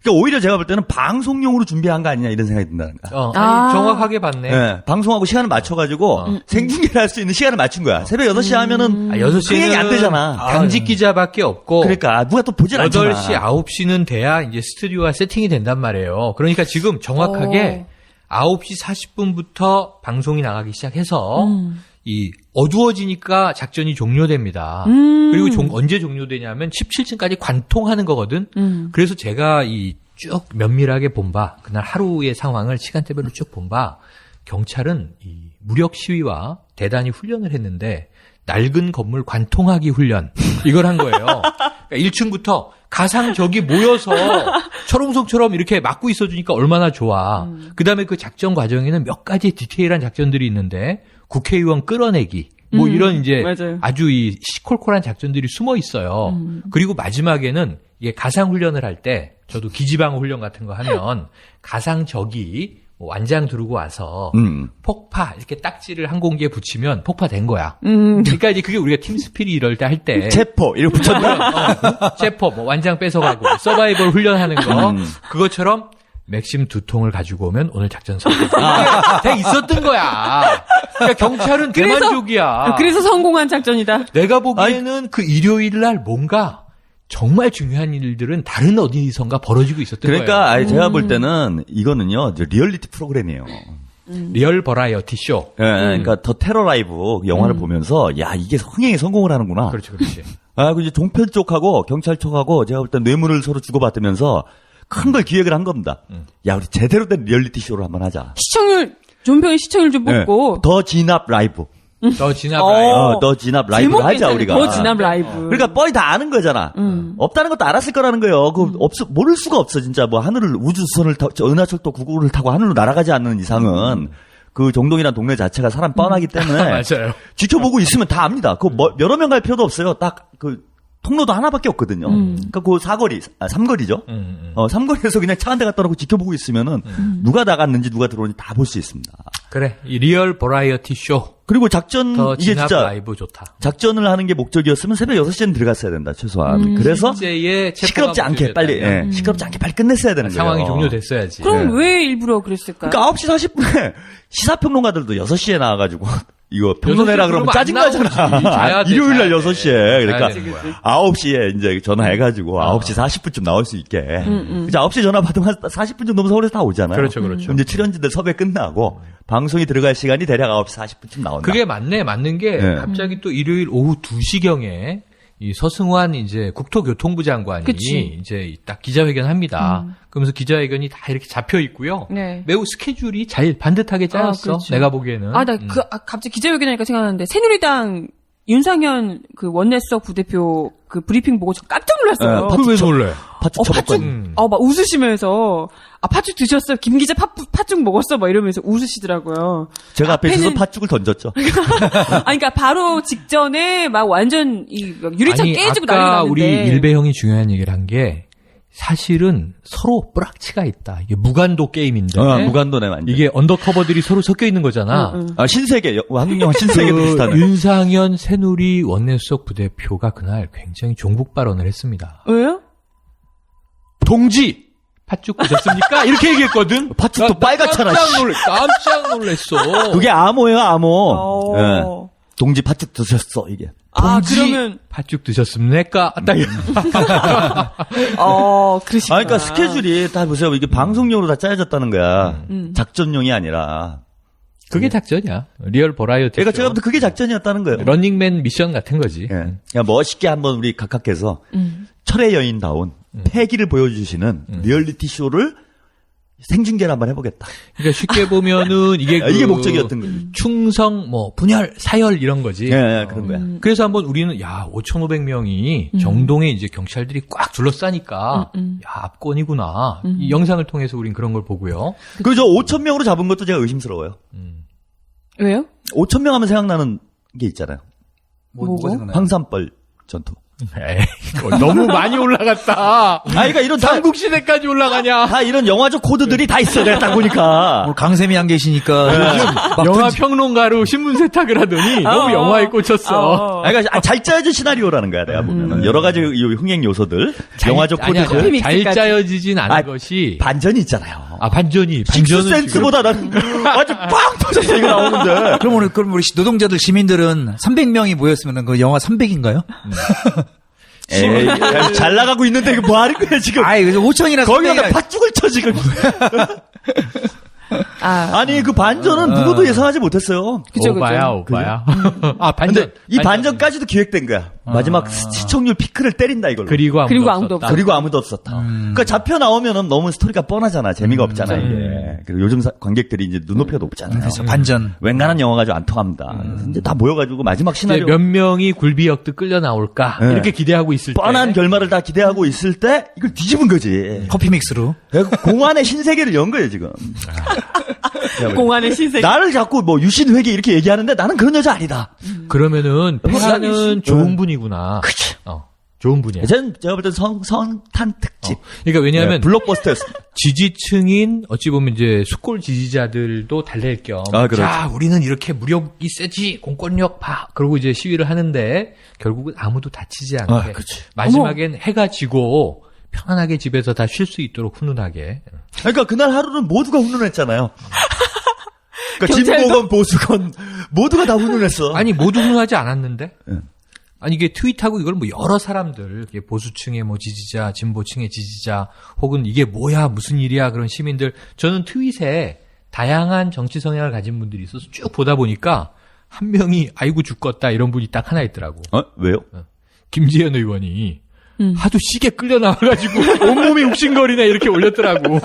그러니까 오히려 제가 볼 때는 방송용으로 준비한 거 아니냐 이런 생각이 든다는 거야. 아니, 정확하게 봤네. 네, 방송하고 시간을 맞춰가지고 생중계를 할 수 있는 시간을 맞춘 거야. 새벽 6시에 하면은 6시에는 안 되잖아. 당직 기자밖에 없고 그러니까 누가 또 보질 않잖아. 8시, 9시는 돼야 이제 스튜디오가 세팅이 된단 말이에요. 그러니까 지금 정확하게 9시 40분부터 방송이 나가기 시작해서 이 어두워지니까 작전이 종료됩니다. 그리고 언제 종료되냐면 17층까지 관통하는 거거든. 그래서 제가 이 쭉 면밀하게 본 바, 그날 하루의 상황을 시간대별로 쭉 본 바, 경찰은 이 무력 시위와 대단히 훈련을 했는데 낡은 건물 관통하기 훈련 이걸 한 거예요. 그러니까 1층부터 가상적이 모여서 철옹성처럼 이렇게 막고 있어주니까 얼마나 좋아. 그다음에 그 작전 과정에는 몇 가지 디테일한 작전들이 있는데 국회의원 끌어내기 뭐 이런 이제 맞아요. 아주 이 시콜콜한 작전들이 숨어 있어요. 그리고 마지막에는 이게 가상 훈련을 할 때 저도 기지방 훈련 같은 거 하면 가상 적이 뭐 완장 두르고 와서 폭파 이렇게 딱지를 항공기에 붙이면 폭파된 거야. 그러니까 이제 그게 우리가 팀스피릿 이럴 때 할 때 체포 이렇게 붙였나? 체포 뭐 완장 뺏어가고 서바이벌 훈련하는 거 그것처럼 맥심 2통을 가지고 오면 오늘 작전 성공. 돼 있었던 거야. 그러니까 경찰은 대만족이야. 그래서 성공한 작전이다. 내가 보기에는 그 일요일 날 뭔가 정말 중요한 일들은 다른 어디선가 벌어지고 있었던 그러니까 거예요. 아니, 제가 볼 때는 이거는요 리얼리티 프로그램이에요. 리얼 버라이어티 쇼. 예, 그러니까 더 테러 라이브 영화를 보면서 야 이게 흥행에 성공을 하는구나. 그렇지, 그렇지. 아, 그 이제 종편 쪽하고 경찰 쪽하고 제가 볼 때 뇌물을 서로 주고받으면서 큰 걸 기획을 한 겁니다. 야 우리 제대로 된 리얼리티 쇼를 한번 하자. 존평의 시청률 좀 뽑고. 네, 더 진압 라이브. 더 진압 라이브. 더 진압 라이브를 하자 우리가. 더 진압 라이브. 그러니까 뻔히 다 아는 거잖아. 없다는 것도 알았을 거라는 거예요. 모를 수가 없어 진짜. 뭐 하늘을 우주선을 은하철도 999를 타고 하늘로 날아가지 않는 이상은 그 정동이라는 동네 자체가 사람 뻔하기 때문에 맞아요. 지켜보고 있으면 다 압니다. 그 여러 명 갈 필요도 없어요. 딱 그 통로도 하나밖에 없거든요. 그러니까 그 삼거리죠. 삼거리에서 그냥 차 한 대 갖다 놓고 지켜보고 있으면은 누가 나갔는지 누가 들어오는지 다 볼 수 있습니다. 그래, 이 리얼 버라이어티 쇼. 그리고 작전 더 이게 진압 진짜 라이브 좋다. 작전을 하는 게 목적이었으면 새벽 6시에는 들어갔어야 된다 최소한. 그래서 실제의 시끄럽지 않게 빨리 시끄럽지 않게 빨리 끝냈어야 되는 거예요. 상황이 종료됐어야지. 그럼 왜 일부러 그랬을까요? 그러니까 9시 40분에 시사평론가들도 6시에 나와가지고 이거 평론해라 그러면 짜증 나잖아. 일요일 날 6시에. 그러니까 9시에 이제 전화해가지고 9시 40분쯤 나올 수 있게. 이제 9시에 전화 받으면 40분 정도면 서울에서 다 오잖아요. 그렇죠, 그렇죠. 이제 출연진들 섭외 끝나고 방송이 들어갈 시간이 대략 9시 40분쯤 나온다. 그게 맞는 게 네. 갑자기 또 일요일 오후 2시경에 이 서승환 이제 국토교통부 장관이 그치. 이제 딱 기자회견합니다. 그러면서 기자회견이 다 이렇게 잡혀 있고요. 네. 매우 스케줄이 잘 반듯하게 짜였어. 그렇죠. 내가 보기에는. 갑자기 기자회견하니까 생각나는데, 새누리당 윤상현 그 원내수석 부대표 그 브리핑 보고 저 깜짝 놀랐어요. 그걸 왜 놀래? 파축 쳐먹고. 막 웃으시면서, 팥죽 드셨어요? 김 기자 팥죽 먹었어? 막 이러면서 웃으시더라고요. 제가 앞에 있어서 팥죽을 던졌죠. 그러니까 바로 직전에 막 완전 유리창 깨지고 난리 아까 났는데. 우리 일배 형이 중요한 얘기를 한 게 사실은 서로 뿌락치가 있다. 이게 무간도 게임인데. 무간도네 완전. 이게 언더커버들이 서로 섞여 있는 거잖아. 신세계 한국 영화 신세계 비슷하네. 윤상현 새누리 원내수석 부대표가 그날 굉장히 종북 발언을 했습니다. 왜요? 동지 팥죽 드셨습니까? 이렇게 얘기했거든. 팥죽도 빨갛잖아. 깜짝 놀랐어. 그게 암호예요, 암호. 네. 동지 팥죽 드셨어, 이게. 동지 그러면. 팥죽 드셨습니까? 그러시구나. 그러니까 스케줄이 다 보세요. 이게 방송용으로 다 짜여졌다는 거야. 작전용이 아니라. 그게 작전이야. 리얼 버라이어티. 그러니까 제가 볼때 그게 작전이었다는 거예요. 런닝맨 미션 같은 거지. 예. 그냥 멋있게 한번 우리 각각께서 철의 여인다운 패기를 보여주시는 리얼리티 쇼를 생중계를 한번 해보겠다. 그러니까 쉽게 보면은 이게 이게 목적이었던 거지. 충성, 분열, 사열 이런 거지. 예, 그런 거야. 그래서 한번 우리는 5,500명이 정동에 이제 경찰들이 꽉 둘러싸니까 압권이구나. 이 영상을 통해서 우린 그런 걸 보고요. 그리고 저 5,000명으로 잡은 것도 제가 의심스러워요. 왜요? 5,000명 하면 생각나는 게 있잖아요. 뭐가 생각나요? 황산벌 전투. 에이, 이거 너무 많이 올라갔다. 그러니까 이런 삼국시대까지 올라가냐. 다 이런 영화적 코드들이 다 있어. 내가 딱 보니까. 오늘 강쌤이 안 계시니까 영화 평론가로 신문 세탁을 하더니 너무 영화에 꽂혔어. 그러니까 잘 짜여진 시나리오라는 거야. 내가 보면은 여러 가지 흥행 요소들, 영화적 코드들. 잘 짜여지진 않은 것이 반전이 있잖아요. 반전은 식스센스보다 난 완전 빵 터져서 이거 나오는데. 그럼 우리 노동자들 시민들은 300명이 모였으면 그 영화 300인가요? 에이, 잘 나가고 있는데 이거 뭐 하는 거야 지금? 아이, 그래서 5천이나 거기다 팥죽을 쳐 지금. 아니 그 반전은 누구도 예상하지 못했어요. 그죠, 오바야. 반전. 근데 이 반전까지도 기획된 거야. 마지막 시청률 피크를 때린다 이걸로. 그리고 아무도 없었다. 그리고 아무도 없었다. 그러니까 잡혀 나오면은 너무 스토리가 뻔하잖아. 재미가 없잖아 이게. 그리고 요즘 관객들이 이제 눈높이가 높잖아요. 그래서 반전. 웬간한 영화가 좀 안 통합니다. 그래서 이제 다 모여가지고 마지막 시나리오 몇 명이 굴비역도 끌려 나올까 이렇게 기대하고 있을 때 뻔한 결말을 다 기대하고 있을 때 이걸 뒤집은 거지. 커피 믹스로. 공안의 신세계를 연 거예요 지금. 공안의 신세계. 나를 자꾸 뭐 유신회계 이렇게 얘기하는데 나는 그런 여자 아니다. 그러면은 폐하는 좋은 분이구나. 그치. 좋은 분이야. 제가 볼 땐 성탄 특집. 그러니까 왜냐하면 블록버스터였습니다. 지지층인 어찌 보면 이제 숙골 지지자들도 달랠 겸. 자, 우리는 이렇게 무력이 세지 공권력 봐. 그러고 이제 시위를 하는데 결국은 아무도 다치지 않게. 마지막엔 해가 지고 편안하게 집에서 다 쉴 수 있도록 훈훈하게. 그러니까 그날 하루는 모두가 훈훈했잖아요. 그러니까 진보건 보수건 모두가 다 훈훈했어. 아니 모두 훈훈하지 않았는데. 아니 이게 트윗하고 이걸 뭐 여러 사람들, 보수층의 뭐 지지자, 진보층의 지지자, 혹은 이게 뭐야 무슨 일이야 그런 시민들, 저는 트윗에 다양한 정치 성향을 가진 분들이 있어서 쭉 보다 보니까 한 명이 아이고 죽겠다 이런 분이 딱 하나 있더라고. 왜요? 김지현 의원이 하도 시계 끌려 나와가지고 온몸이 욱신거리네 이렇게 올렸더라고.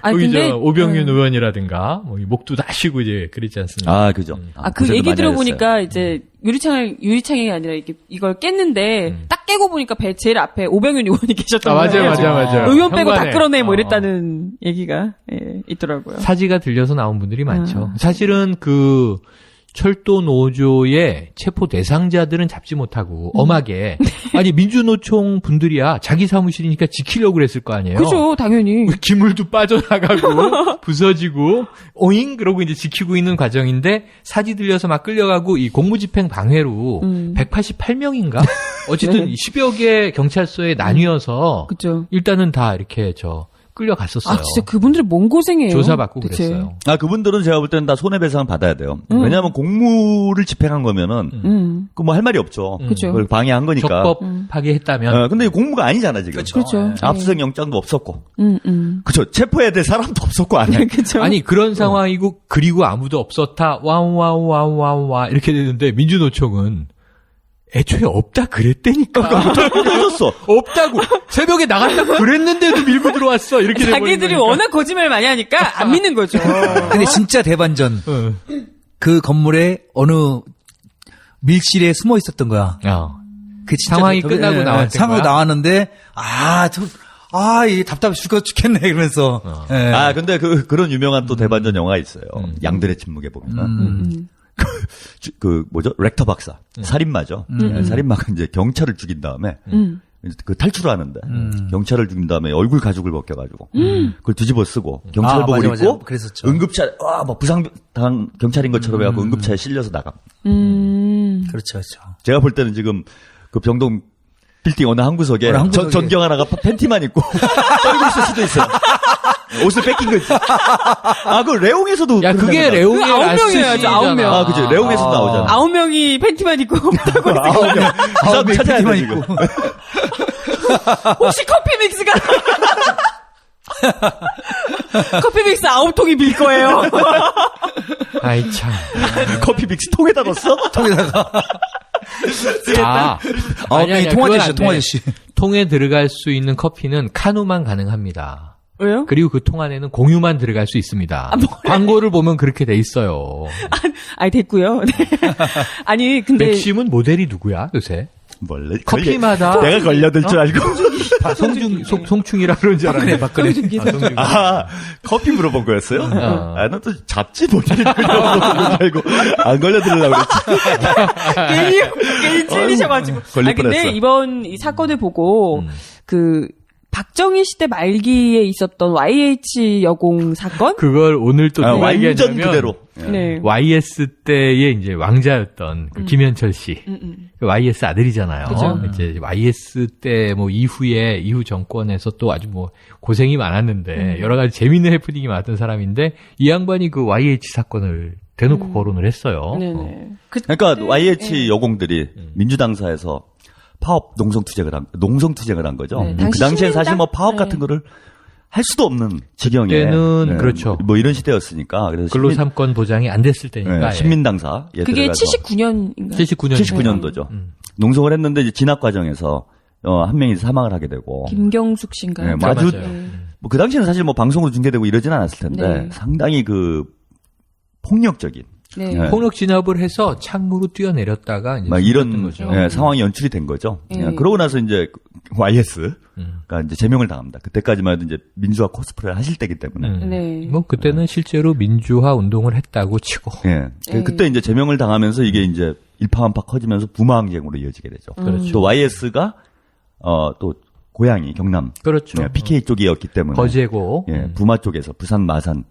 거기 저 오병윤 의원이라든가 뭐 목도 다시고 이제 그랬지 않습니까? 그죠. 그 얘기 들어보니까 이제 유리창이 아니라 이걸 깼는데 딱 깨고 보니까 배 제일 앞에 오병윤 의원이 계셨던 거예요. 맞아. 의원 빼고 다 끌어내 뭐 이랬다는 얘기가 있더라고요. 사지가 들려서 나온 분들이 많죠. 사실은 그 철도 노조의 체포 대상자들은 잡지 못하고 엄하게 아니 민주노총 분들이야 자기 사무실이니까 지키려고 그랬을 거 아니에요. 그죠, 당연히. 기물도 빠져나가고 부서지고 오잉 그러고 이제 지키고 있는 과정인데 사지 들려서 막 끌려가고 이 공무집행 방해로 188명인가 어쨌든 네. 10여 개 경찰서에 나뉘어서 그죠. 일단은 다 이렇게 끌려갔었어요. 진짜 그분들 뭔 고생해요. 조사받고 대체. 그랬어요. 그분들은 제가 볼 때는 다 손해배상 받아야 돼요. 왜냐하면 공무를 집행한 거면은 그 뭐 할 말이 없죠. 그죠. 그걸 방해한 거니까. 적법 파기했다면. 근데 공무가 아니잖아 지금. 그렇죠. 압수수색 영장도 없었고. 그렇죠. 체포해야 될 사람도 없었고 안에. 그죠. 아니 그런 상황이고 그리고 아무도 없었다. 와우와우와우와우와 이렇게 되는데 민주노총은 애초에 없다 그랬다니까. 터졌어. 없다고. 새벽에 나갔다 그랬는데도 밀고 들어왔어. 이렇게 자기들이 워낙 거짓말 많이 하니까 안 믿는 거죠. 근데 진짜 대반전. 그 건물에 어느 밀실에 숨어 있었던 거야. 그 진짜 상황이 끝나고 나왔던 상황이 거야? 나왔는데 이 답답해 죽겠네 이러면서. 근데 그런 유명한 또 대반전 영화 있어요. 양들의 침묵에 보면. 뭐죠? 렉터 박사. 살인마죠. 살인마가 이제 경찰을 죽인 다음에, 그 탈출을 하는데, 경찰을 죽인 다음에 얼굴 가죽을 벗겨가지고, 그걸 뒤집어 쓰고, 경찰복을 입고, 그랬었죠. 응급차, 뭐 부상당 경찰인 것처럼 해갖고 응급차에 실려서 나갑니다. 그렇죠. 제가 볼 때는 지금 그 병동 빌딩 어느 한 구석에 전경 하나가 팬티만 입고 떨고 있을 수도 있어요. 옷을 뺏긴 거지. 그 레옹에서도. 야, 그게 레옹의 9명이어야죠, 9명. 그죠. 레옹에서도 나오잖아. 9명이 팬티만 입고 타고 있는 9명 찾아야 돼, 지금. 혹시 커피 믹스가 커피 믹스 9통이 빌 거예요. 아이 참. 커피 믹스 통에다 넣었어? 통에다가. 아니, 통아저씨. 통에 들어갈 수 있는 커피는 카누만 가능합니다. 왜요? 그리고 그 통 안에는 공유만 들어갈 수 있습니다. 광고를 보면 그렇게 돼 있어요. 아니 됐고요. 네. 아니 근데 맥심은 모델이 누구야 요새? 원래 커피마다 내가 걸려들 줄 알고. 송충이라 그런 줄 알았네. 막걸리. 커피 물어본 거였어요? 난 또 잡지 본인이 물어본 줄 알고 안 걸려들으려고 그랬지. 괜히 찔리셔가지고. 걸릴 근데 뻔했어. 이번 이 사건을 보고 박정희 시대 말기에 있었던 YH 여공 사건? 그걸 오늘 또 누가 완전 얘기하냐면 그대로. 네. YS 때의 이제 왕자였던 그 김현철 씨. 그 YS 아들이잖아요. 그죠. 이제 YS 때 뭐 이후 정권에서 또 아주 뭐 고생이 많았는데 여러 가지 재밌는 해프닝이 많았던 사람인데 이 양반이 그 YH 사건을 대놓고 거론을 했어요. 네네. 그러니까 YH 여공들이 민주당사에서 파업 농성투쟁을 한 거죠. 네, 그 당시엔 사실 뭐 파업 네. 같은 거를 할 수도 없는 지경에. 그때는 그렇죠. 뭐 이런 시대였으니까. 그래서 근로삼권 보장이 안 됐을 때니까. 신민당사. 그게 79년인가요? 79년도죠. 농성을 했는데 이제 진압 과정에서 한 명이 사망을 하게 되고. 김경숙 씨인가요? 네, 아주 맞아요. 뭐 그 당시에는 사실 뭐 방송으로 중계되고 이러진 않았을 텐데 네. 상당히 그 폭력적인. 네. 네. 폭력 진압을 해서 창으로 뛰어내렸다가 이제 막 이런 거죠. 상황이 연출이 된 거죠. 네. 그러고 나서 이제 YS가 이제 제명을 당합니다. 그때까지만 해도 이제 민주화 코스프레를 하실 때기 때문에. 네. 뭐 그때는 실제로 민주화 운동을 했다고 치고. 예. 네. 그때 이제 제명을 당하면서 이게 이제 일파만파 커지면서 부마항쟁으로 이어지게 되죠. 그렇죠. 또 YS가 또 고향이 경남 그렇죠. PK 쪽이었기 때문에 거제고. 예, 부마 쪽에서 부산 마산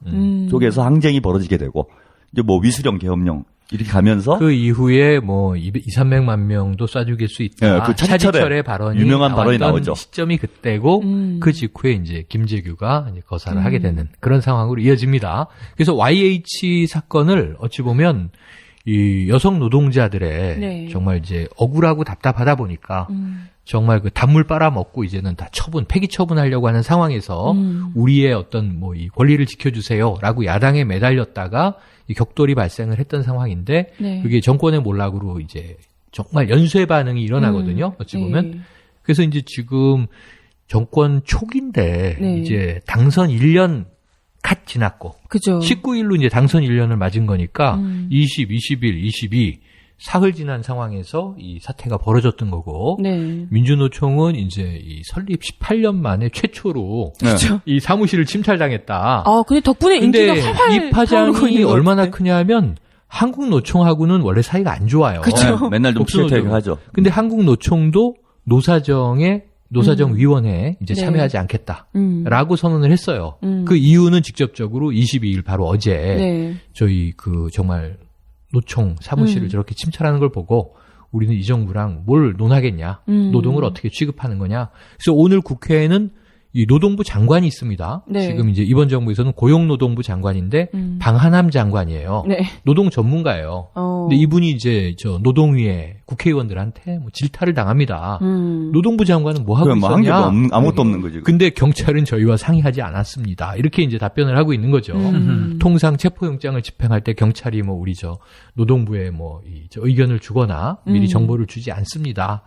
쪽에서 항쟁이 벌어지게 되고 이제 뭐 위수령 계엄령 이렇게 가면서 그 이후에 뭐 200~300만 명도 쏴 죽일 수 있다. 예, 그 차지철의 발언이 유명한 발언이 나왔던 나오죠. 시점이 그때고 그 직후에 이제 김재규가 이제 거사를 하게 되는 그런 상황으로 이어집니다. 그래서 YH 사건을 어찌 보면 이 여성 노동자들의 네. 정말 이제 억울하고 답답하다 보니까 정말 그 단물 빨아먹고 이제는 다 폐기 처분하려고 하는 상황에서 우리의 어떤 뭐 이 권리를 지켜주세요라고 야당에 매달렸다가 이 격돌이 발생을 했던 상황인데 네. 그게 정권의 몰락으로 이제 정말 연쇄 반응이 일어나거든요. 어찌 보면. 네. 그래서 이제 지금 정권 초기인데 네. 이제 당선 1년 갓 지났고 그죠. 19일로 이제 당선 1년을 맞은 거니까 20, 21, 22 사흘 지난 상황에서 이 사태가 벌어졌던 거고 네. 민주노총은 이제 이 설립 18년 만에 최초로 그렇죠. 이 사무실을 침탈당했다. 근데 덕분에 인기가 근데 활활 이 파장이 타오르고 얼마나 있는 것 같은데. 크냐면 한국노총하고는 원래 사이가 안 좋아요. 그쵸. 네, 맨날 좀 옥수노총. 피해타기 하죠. 근데 한국노총도 노사정위원회에 이제 네. 참여하지 않겠다라고 선언을 했어요. 그 이유는 직접적으로 22일 바로 어제 네. 저희 그 정말 노총 사무실을 저렇게 침탈하는 걸 보고 우리는 이 정부랑 뭘 논하겠냐, 노동을 어떻게 취급하는 거냐. 그래서 오늘 국회에는 이 노동부 장관이 있습니다. 네. 지금 이제 이번 정부에서는 고용노동부 장관인데 방한함 장관이에요. 네. 노동 전문가예요. 근데 이분이 이제 저 노동위에 국회의원들한테 뭐 질타를 당합니다. 노동부 장관은 뭐 하고 그럼 뭐 한 게 있었냐? 아무것도 없는 거지. 근데 경찰은 저희와 상의하지 않았습니다. 이렇게 이제 답변을 하고 있는 거죠. 통상 체포영장을 집행할 때 경찰이 뭐 우리 저 노동부에 뭐 저 의견을 주거나 미리 정보를 주지 않습니다.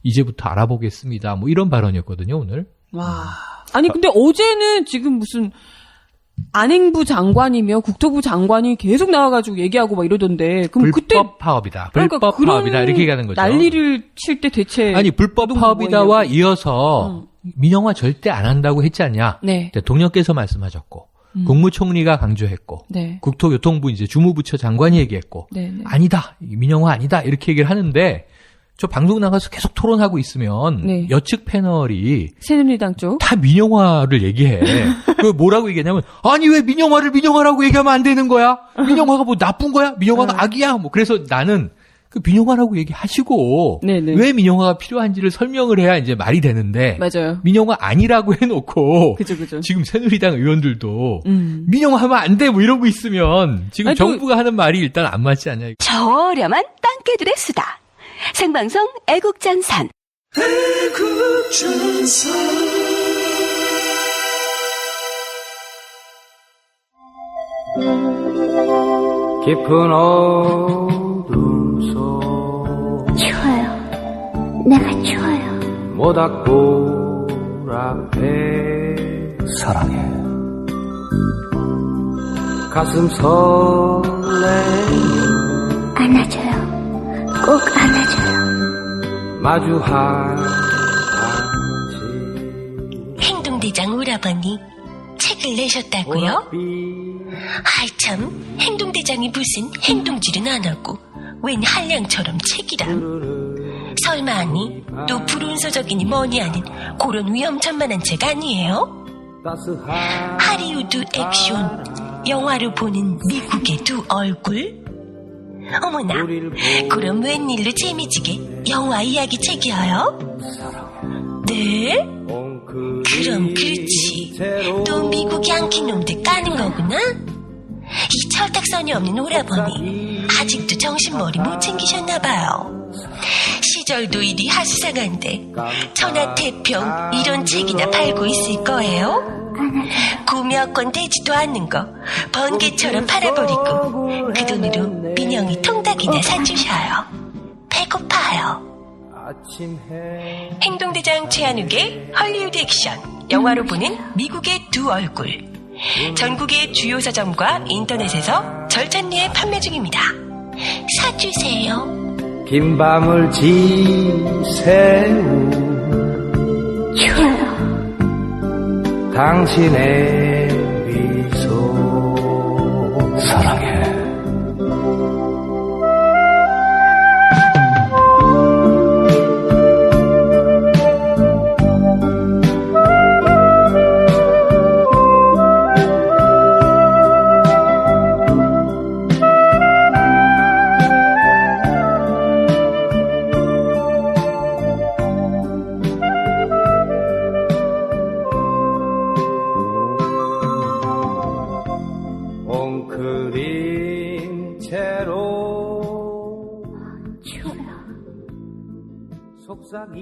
이제부터 알아보겠습니다. 뭐 이런 발언이었거든요, 오늘. 와. 아니 근데 어제는 지금 무슨 안행부 장관이며 국토부 장관이 계속 나와가지고 얘기하고 막 이러던데 그럼 그때 불법 파업이다. 그러니까 불법 그런 파업이다. 이렇게 얘기하는 거죠. 난리를 칠 때 대체 아니 불법 노동부 파업이다와 뭐 이어서 민영화 절대 안 한다고 했지 않냐. 네. 대통령께서 말씀하셨고 국무총리가 강조했고 네. 국토교통부 이제 주무부처 장관이 얘기했고 네, 네. 아니다. 민영화 아니다. 이렇게 얘기를 하는데 저 방송 나가서 계속 토론하고 있으면 네. 여측 패널이 새누리당 쪽 다 민영화를 얘기해. 그 뭐라고 얘기하냐면 아니 왜 민영화를 민영화라고 얘기하면 안 되는 거야? 민영화가 뭐 나쁜 거야? 민영화가 악이야? 뭐 그래서 나는 그 민영화라고 얘기하시고 네네. 왜 민영화가 필요한지를 설명을 해야 이제 말이 되는데 맞아요. 민영화 아니라고 해놓고 그죠. 지금 새누리당 의원들도 음. 민영화하면 안 돼 뭐 이러고 있으면 지금 아니, 또- 정부가 하는 말이 일단 안 맞지 않냐. 저렴한 땅개들의 수다. 생방송 애국전선. 깊은 어둠 속 추워요. 내가 추워요. 모닥불 앞에 사랑해 가슴 설레 안아줘요. 꼭 안아줘요. 마주하지. 행동대장 오라버니 책을 내셨다고요? 아이 참, 행동대장이 무슨 행동질은 안 하고 웬 한량처럼 책이람. 설마 아니 또 불운서적이니 뭐니 하는 그런 위험천만한 책 아니에요? 하리우드 액션 영화로 보는 미국의 두 얼굴? 어머나, 그럼 웬일로 재미지게 영화 이야기 책이어요? 네? 그럼 그렇지. 또 미국 양키 놈들 까는 거구나? 이 철딱선이 없는 오라버니 아직도 정신머리 못 챙기셨나봐요. 시절도 이리 하수상한데 천하태평 이런 책이나 팔고 있을 거예요? 구매권 되지도 않는 거 번개처럼 팔아버리고 그 돈으로 민영이 통닭이나 사주셔요. 배고파요. 행동대장 최한욱의 헐리우드 액션 영화로 보는 미국의 두 얼굴. 전국의 주요 서점과 인터넷에서 절찬리에 판매 중입니다. 사주세요. 긴 밤을 지새우 좋아요. 당신의 미소 사랑해. 엉클인 채로 속삭이다가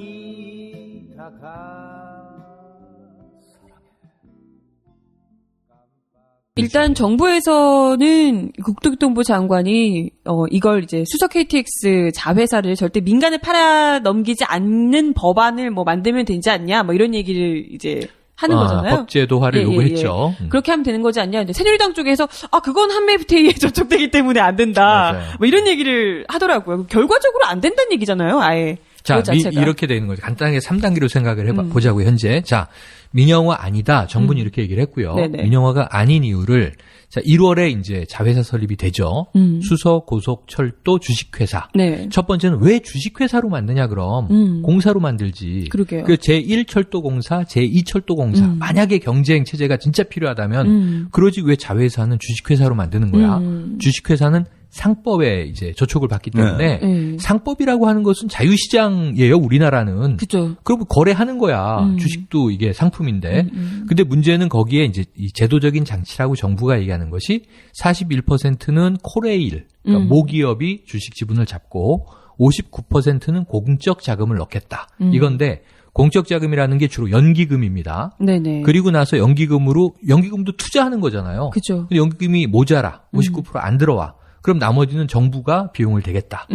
일단 정부에서는 국토교통부 장관이 이걸 이제 수석 KTX 자회사를 절대 민간에 팔아 넘기지 않는 법안을 뭐 만들면 되지 않냐 뭐 이런 얘기를 이제 하는 거잖아요. 법제도화를 요구했죠. 그렇게 하면 되는 거지 않냐. 근데 새누리당 쪽에서 그건 한메이트에 저촉되기 때문에 안 된다. 맞아요. 뭐 이런 얘기를 하더라고요. 결과적으로 안 된다는 얘기잖아요. 아예. 자, 이렇게 되는 거죠. 간단하게 3단계로 생각을 보자고요, 현재. 자, 민영화 아니다. 정부는 이렇게 얘기를 했고요. 네네. 민영화가 아닌 이유를, 자, 1월에 이제 자회사 설립이 되죠. 수서, 고속, 철도, 주식회사. 네. 첫 번째는 왜 주식회사로 만드냐, 그럼. 공사로 만들지. 그러게요. 그 제1철도공사, 제2철도공사. 만약에 경쟁 체제가 진짜 필요하다면, 그러지 왜 자회사는 주식회사로 만드는 거야. 주식회사는 상법에 이제 저촉을 받기 때문에 상법이라고 하는 것은 자유시장이에요, 우리나라는. 그죠. 그럼 거래하는 거야. 주식도 이게 상품인데. 근데 문제는 거기에 이제 이 제도적인 장치라고 정부가 얘기하는 것이 41%는 코레일, 그러니까 모기업이 주식 지분을 잡고 59%는 공적 자금을 넣겠다. 이건데 공적 자금이라는 게 주로 연기금입니다. 네네. 그리고 나서 연기금도 투자하는 거잖아요. 그죠. 근데 연기금이 모자라. 59% 안 들어와. 그럼 나머지는 정부가 비용을 대겠다.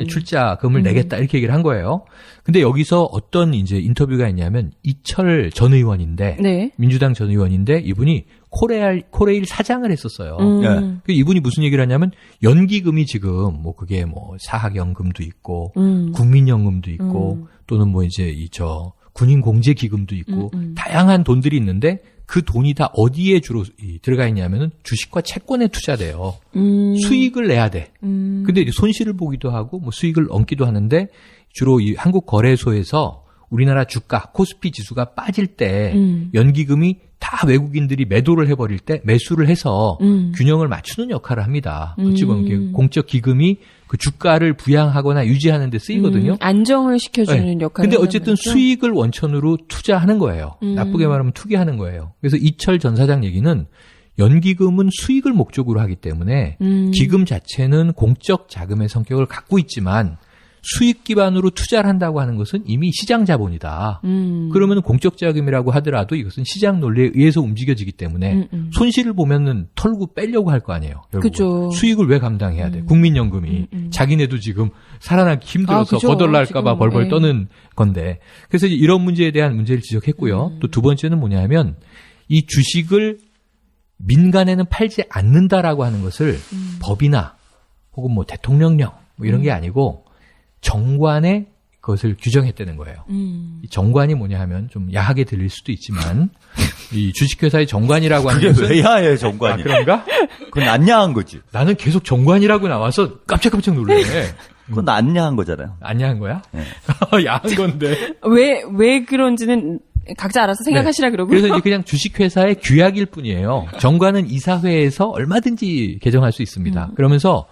출자금을 내겠다. 이렇게 얘기를 한 거예요. 근데 여기서 어떤 이제 인터뷰가 있냐면 이철 전 의원인데 네. 민주당 전 의원인데 이분이 코레일 사장을 했었어요. 이분이 무슨 얘기를 하냐면 연기금이 지금 뭐 그게 뭐 사학연금도 있고 국민연금도 있고 또는 뭐 이제 군인공제기금도 있고 다양한 돈들이 있는데 그 돈이 다 어디에 주로 들어가 있냐면은 주식과 채권에 투자돼요. 수익을 내야 돼. 근데 이제 손실을 보기도 하고 뭐 수익을 얻기도 하는데 주로 이 한국거래소에서 우리나라 주가 코스피 지수가 빠질 때 연기금이 다 외국인들이 매도를 해버릴 때 매수를 해서 균형을 맞추는 역할을 합니다. 어찌 보면 공적 기금이 그 주가를 부양하거나 유지하는 데 쓰이거든요. 안정을 시켜주는 역할을. 근데 어쨌든 수익을 원천으로 투자하는 거예요. 나쁘게 말하면 투기하는 거예요. 그래서 이철 전 사장 얘기는 연기금은 수익을 목적으로 하기 때문에 기금 자체는 공적 자금의 성격을 갖고 있지만 수익 기반으로 투자를 한다고 하는 것은 이미 시장 자본이다. 그러면 공적 자금이라고 하더라도 이것은 시장 논리에 의해서 움직여지기 때문에 손실을 보면은 털고 빼려고 할 거 아니에요. 그죠. 수익을 왜 감당해야 돼? 국민연금이 자기네도 지금 살아나기 힘들어서 거덜날까봐 벌벌 떠는 건데. 그래서 이런 문제에 대한 문제를 지적했고요. 또 두 번째는 뭐냐면 이 주식을 민간에는 팔지 않는다라고 하는 것을 법이나 혹은 뭐 대통령령 뭐 이런 게 아니고 정관의 그것을 규정했다는 거예요. 이 정관이 뭐냐 하면 좀 야하게 들릴 수도 있지만 이 주식회사의 정관이라고 하는 그게 것은 왜 야해 정관이? 그런가? 그건 안 야한 거지. 나는 계속 정관이라고 나와서 깜짝깜짝 놀래. 그건 안 야한 거잖아요. 안 야한 거야? 네. 야한 건데. 왜 그런지는 각자 알아서 생각하시라 그러고. 그래서 이제 그냥 주식회사의 규약일 뿐이에요. 정관은 이사회에서 얼마든지 개정할 수 있습니다. 그러면서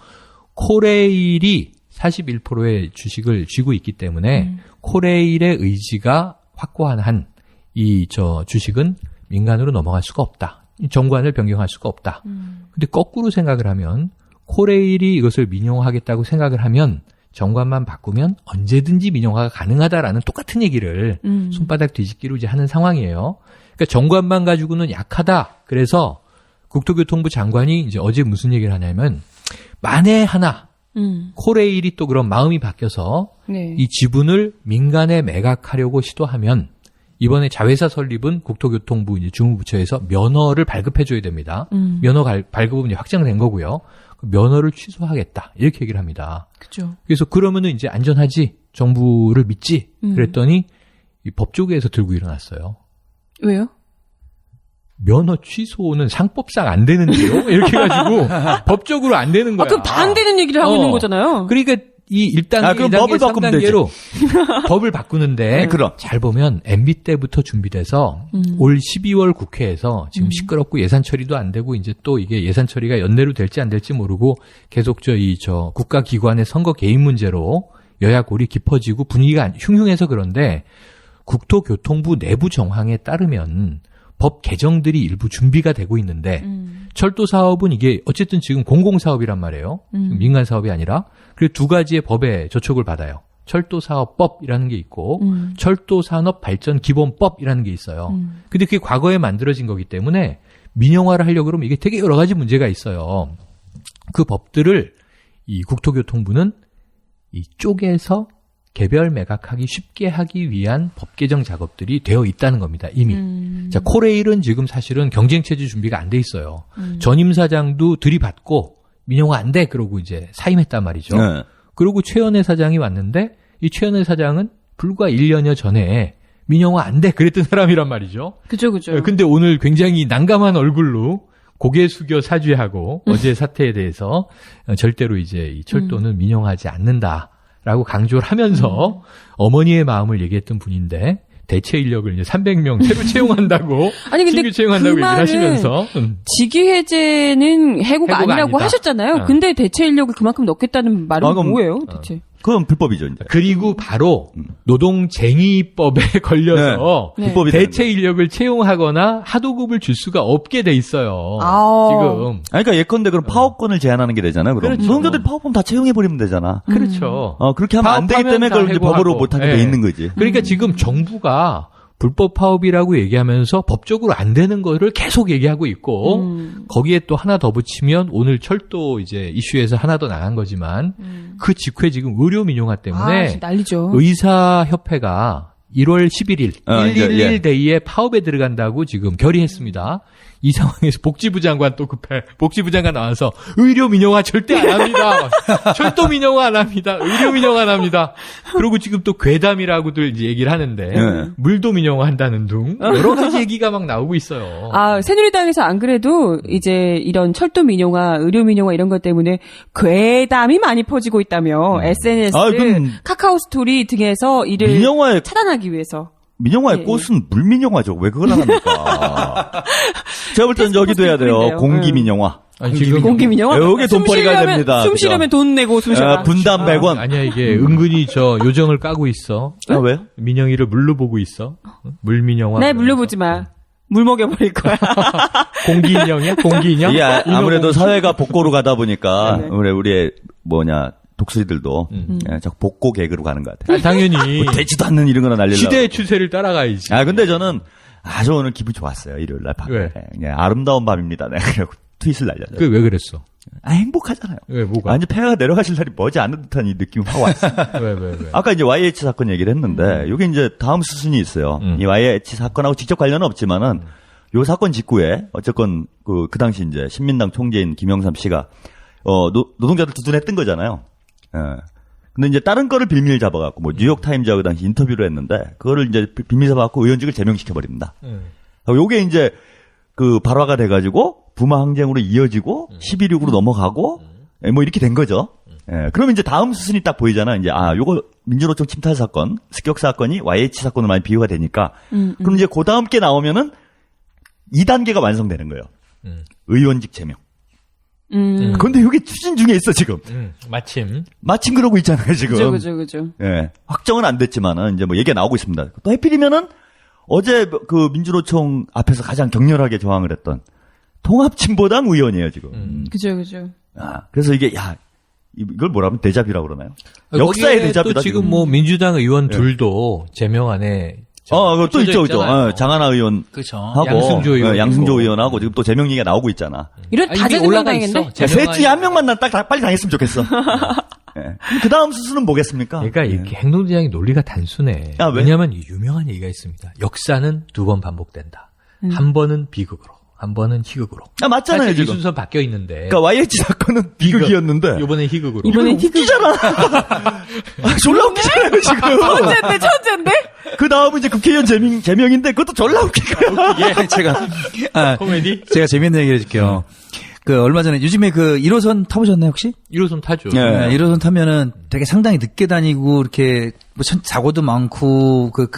코레일이 41%의 주식을 쥐고 있기 때문에 코레일의 의지가 확고한 한 이 주식은 민간으로 넘어갈 수가 없다. 이 정관을 변경할 수가 없다. 근데 거꾸로 생각을 하면 코레일이 이것을 민영화하겠다고 생각을 하면 정관만 바꾸면 언제든지 민영화가 가능하다라는 똑같은 얘기를 손바닥 뒤집기로 이제 하는 상황이에요. 그러니까 정관만 가지고는 약하다. 그래서 국토교통부 장관이 이제 어제 무슨 얘기를 하냐면 만에 하나 코레일이 또 그런 마음이 바뀌어서 네. 이 지분을 민간에 매각하려고 시도하면 이번에 자회사 설립은 국토교통부 이제 주무부처에서 면허를 발급해줘야 됩니다. 면허 발급은 이제 확정된 거고요. 면허를 취소하겠다 이렇게 얘기를 합니다. 그죠. 그래서 그러면은 이제 안전하지 정부를 믿지 그랬더니 이 법조계에서 들고 일어났어요. 왜요? 면허 취소는 상법상 안 되는데요. 이렇게 해가지고 법적으로 안 되는 거야. 그럼 다 안 되는 얘기를 하고 있는 거잖아요. 그러니까 이 1단계, 그럼 2단계, 법을 바꾸면 3단계로 법을 바꾸는데 네, 그럼. 잘 보면 MB 때부터 준비돼서 올 12월 국회에서 지금 시끄럽고 예산 처리도 안 되고 이제 또 이게 예산 처리가 연내로 될지 안 될지 모르고 계속 국가기관의 선거 개입 문제로 여야 골이 깊어지고 분위기가 흉흉해서 그런데 국토교통부 내부 정황에 따르면 법 개정들이 일부 준비가 되고 있는데 철도 사업은 이게 어쨌든 지금 공공사업이란 말이에요. 민간 사업이 아니라. 그리고 두 가지의 법에 저촉을 받아요. 철도사업법이라는 게 있고 철도산업발전기본법이라는 게 있어요. 근데 그게 과거에 만들어진 거기 때문에 민영화를 하려고 그러면 이게 되게 여러 가지 문제가 있어요. 그 법들을 이 국토교통부는 이 쪼개서 개별 매각하기 쉽게 하기 위한 법 개정 작업들이 되어 있다는 겁니다. 이미. 자, 코레일은 지금 사실은 경쟁체제 준비가 안 돼 있어요. 전임 사장도 들이받고 민영화 안 돼 그러고 이제 사임했단 말이죠. 네. 그리고 최연애 사장이 왔는데 이 최연애 사장은 불과 1년여 전에 민영화 안 돼 그랬던 사람이란 말이죠. 그죠. 근데 오늘 굉장히 난감한 얼굴로 고개 숙여 사죄하고 어제 사태에 대해서 절대로 이제 이 철도는 민영화하지 않는다. 라고 강조를 하면서 어머니의 마음을 얘기했던 분인데 대체 인력을 이제 300명 새로 채용한다고 아니 근데 신규 채용한다고 그 얘기를 하시면서 직위 해제는 해고가 아니라고 아니다. 하셨잖아요. 근데 대체 인력을 그만큼 넣겠다는 말은 뭐예요, 대체? 그건 불법이죠. 이제. 그리고 바로 노동쟁의법에 걸려서 네. 불법이 대체 인력을 채용하거나 하도급을 줄 수가 없게 돼 있어요. 지금. 그러니까 예컨대 그럼 파업권을 제한하는 게 되잖아요. 그럼 그렇죠. 노동자들이 파업하면 다 채용해 버리면 되잖아. 그렇죠. 그렇게 하면 안 되기 때문에 그걸 이제 법으로 못하게 돼 있는 거지. 그러니까 지금 정부가 불법 파업이라고 얘기하면서 법적으로 안 되는 거를 계속 얘기하고 있고 거기에 또 하나 더 붙이면 오늘 철도 이제 이슈에서 하나 더 나간 거지만 그 직후에 지금 의료 민영화 때문에 난리죠. 의사협회가 1월 11일 111데이에 파업에 들어간다고 지금 결의했습니다. 이 상황에서 복지부 장관 또 급해. 복지부 장관 나와서 의료 민영화 절대 안 합니다. 철도 민영화 안 합니다. 의료 민영화 안 합니다. 그리고 지금 또 괴담이라고들 이제 얘기를 하는데 물도 민영화 한다는 등 여러 가지 얘기가 막 나오고 있어요. 새누리당에서 안 그래도 이제 이런 철도 민영화, 의료 민영화 이런 것 때문에 괴담이 많이 퍼지고 있다며 SNS, 카카오 스토리 등에서 이를 민영화의 차단하기 위해서. 민영화의 꽃은 물민영화죠. 왜 그걸 안 합니까? 제가 볼 때는 여기도 해야 돼요. 공기민영화. 공기민영화? 여기에 돈벌이가 됩니다. 숨 쉬려면 돈 내고 숨 쉬라. 분담 100원. 아니야, 이게 은근히 요정을 까고 있어. 왜요? 민영이를 물로 보고 있어. 물민영화. 네, 물로 보지 마. 물 먹여버릴 거야. 공기인형이야? 공기인형? 이게 아무래도 사회가 복고로 가다 보니까, 우리의 독수리들도 자꾸 복고 개그로 가는 것 같아요. 당연히. 되지도 않는 이런 거나 날리려고. 시대의 추세를 따라가야지. 근데 저는 아주 오늘 기분 좋았어요. 일요일 날 밤에. 왜? 아름다운 밤입니다. 내가 트윗을 날렸어요. 왜 그랬어? 행복하잖아요. 왜, 뭐가? 완전 폐가 내려가실 날이 머지 않는 듯한 이 느낌이 확 왔어요. 왜? 아까 이제 YH 사건 얘기를 했는데, 이게 이제 다음 수순이 있어요. 이 YH 사건하고 직접 관련은 없지만은, 요 사건 직후에, 어쨌건, 그 당시 이제 신민당 총재인 김영삼 씨가, 노동자들 두둔했던 거잖아요. 근데 이제 다른 거를 빌미를 잡아갖고 뭐 뉴욕 타임즈하고 당시 인터뷰를 했는데 그거를 이제 빌미 잡아갖고 의원직을 제명시켜 버립니다. 요게 이제 그 발화가 돼가지고 부마 항쟁으로 이어지고 11.6으로 넘어가고 뭐 이렇게 된 거죠. 예, 그러면 이제 다음 수순이 딱 보이잖아. 이제 요거 민주노총 침탈 사건, 습격 사건이 YH 사건으로 많이 비유가 되니까 그럼 이제 그 다음 게 나오면은 2단계가 완성되는 거예요. 의원직 제명. 그런데 이게 추진 중에 있어 지금. 마침 그러고 있잖아요 지금. 그죠. 예, 확정은 안 됐지만은 이제 뭐 얘기가 나오고 있습니다. 또 해필이면은 어제 그 민주노총 앞에서 가장 격렬하게 저항을 했던 통합진보당 의원이에요 지금. 그죠. 그래서 이게 이걸 뭐라 하면 데자뷰라고 그러나요? 역사의 데자뷰다. 또 지금 뭐 민주당 의원 둘도 제명 안에 그거 또 있죠. 장하나 의원 그렇죠. 하고 양승조 의원하고 지금 또 제명 얘기가 나오고 있잖아. 이런 다 제명당했는데. 셋 중에 한 명만 난 딱 빨리 당했으면 좋겠어. 네. 그 다음 수순은 뭐겠습니까? 그러니까 이렇게 행동대장의 논리가 단순해. 왜? 왜냐하면 이 유명한 얘기가 있습니다. 역사는 2번 반복된다. 한 번은 비극으로, 한 번은 희극으로. 맞잖아요 지금. 이 순서 바뀌어 있는데. 그러니까 YH 사건은 비극이었는데 이번엔 희극으로. 이번엔 웃기잖아. 졸라 웃기잖아요 지금. 천재인데. 그 다음은 이제 국회의원 제명인데 그것도 졸라 웃기고요. 코미디? 제가 재밌는 얘기 해줄게요. 그 얼마 전에 요즘에 그 1호선 타보셨나요 혹시? 1호선 타죠. 네. 1호선 타면은 되게 상당히 늦게 다니고 이렇게 뭐 사고도 많고 그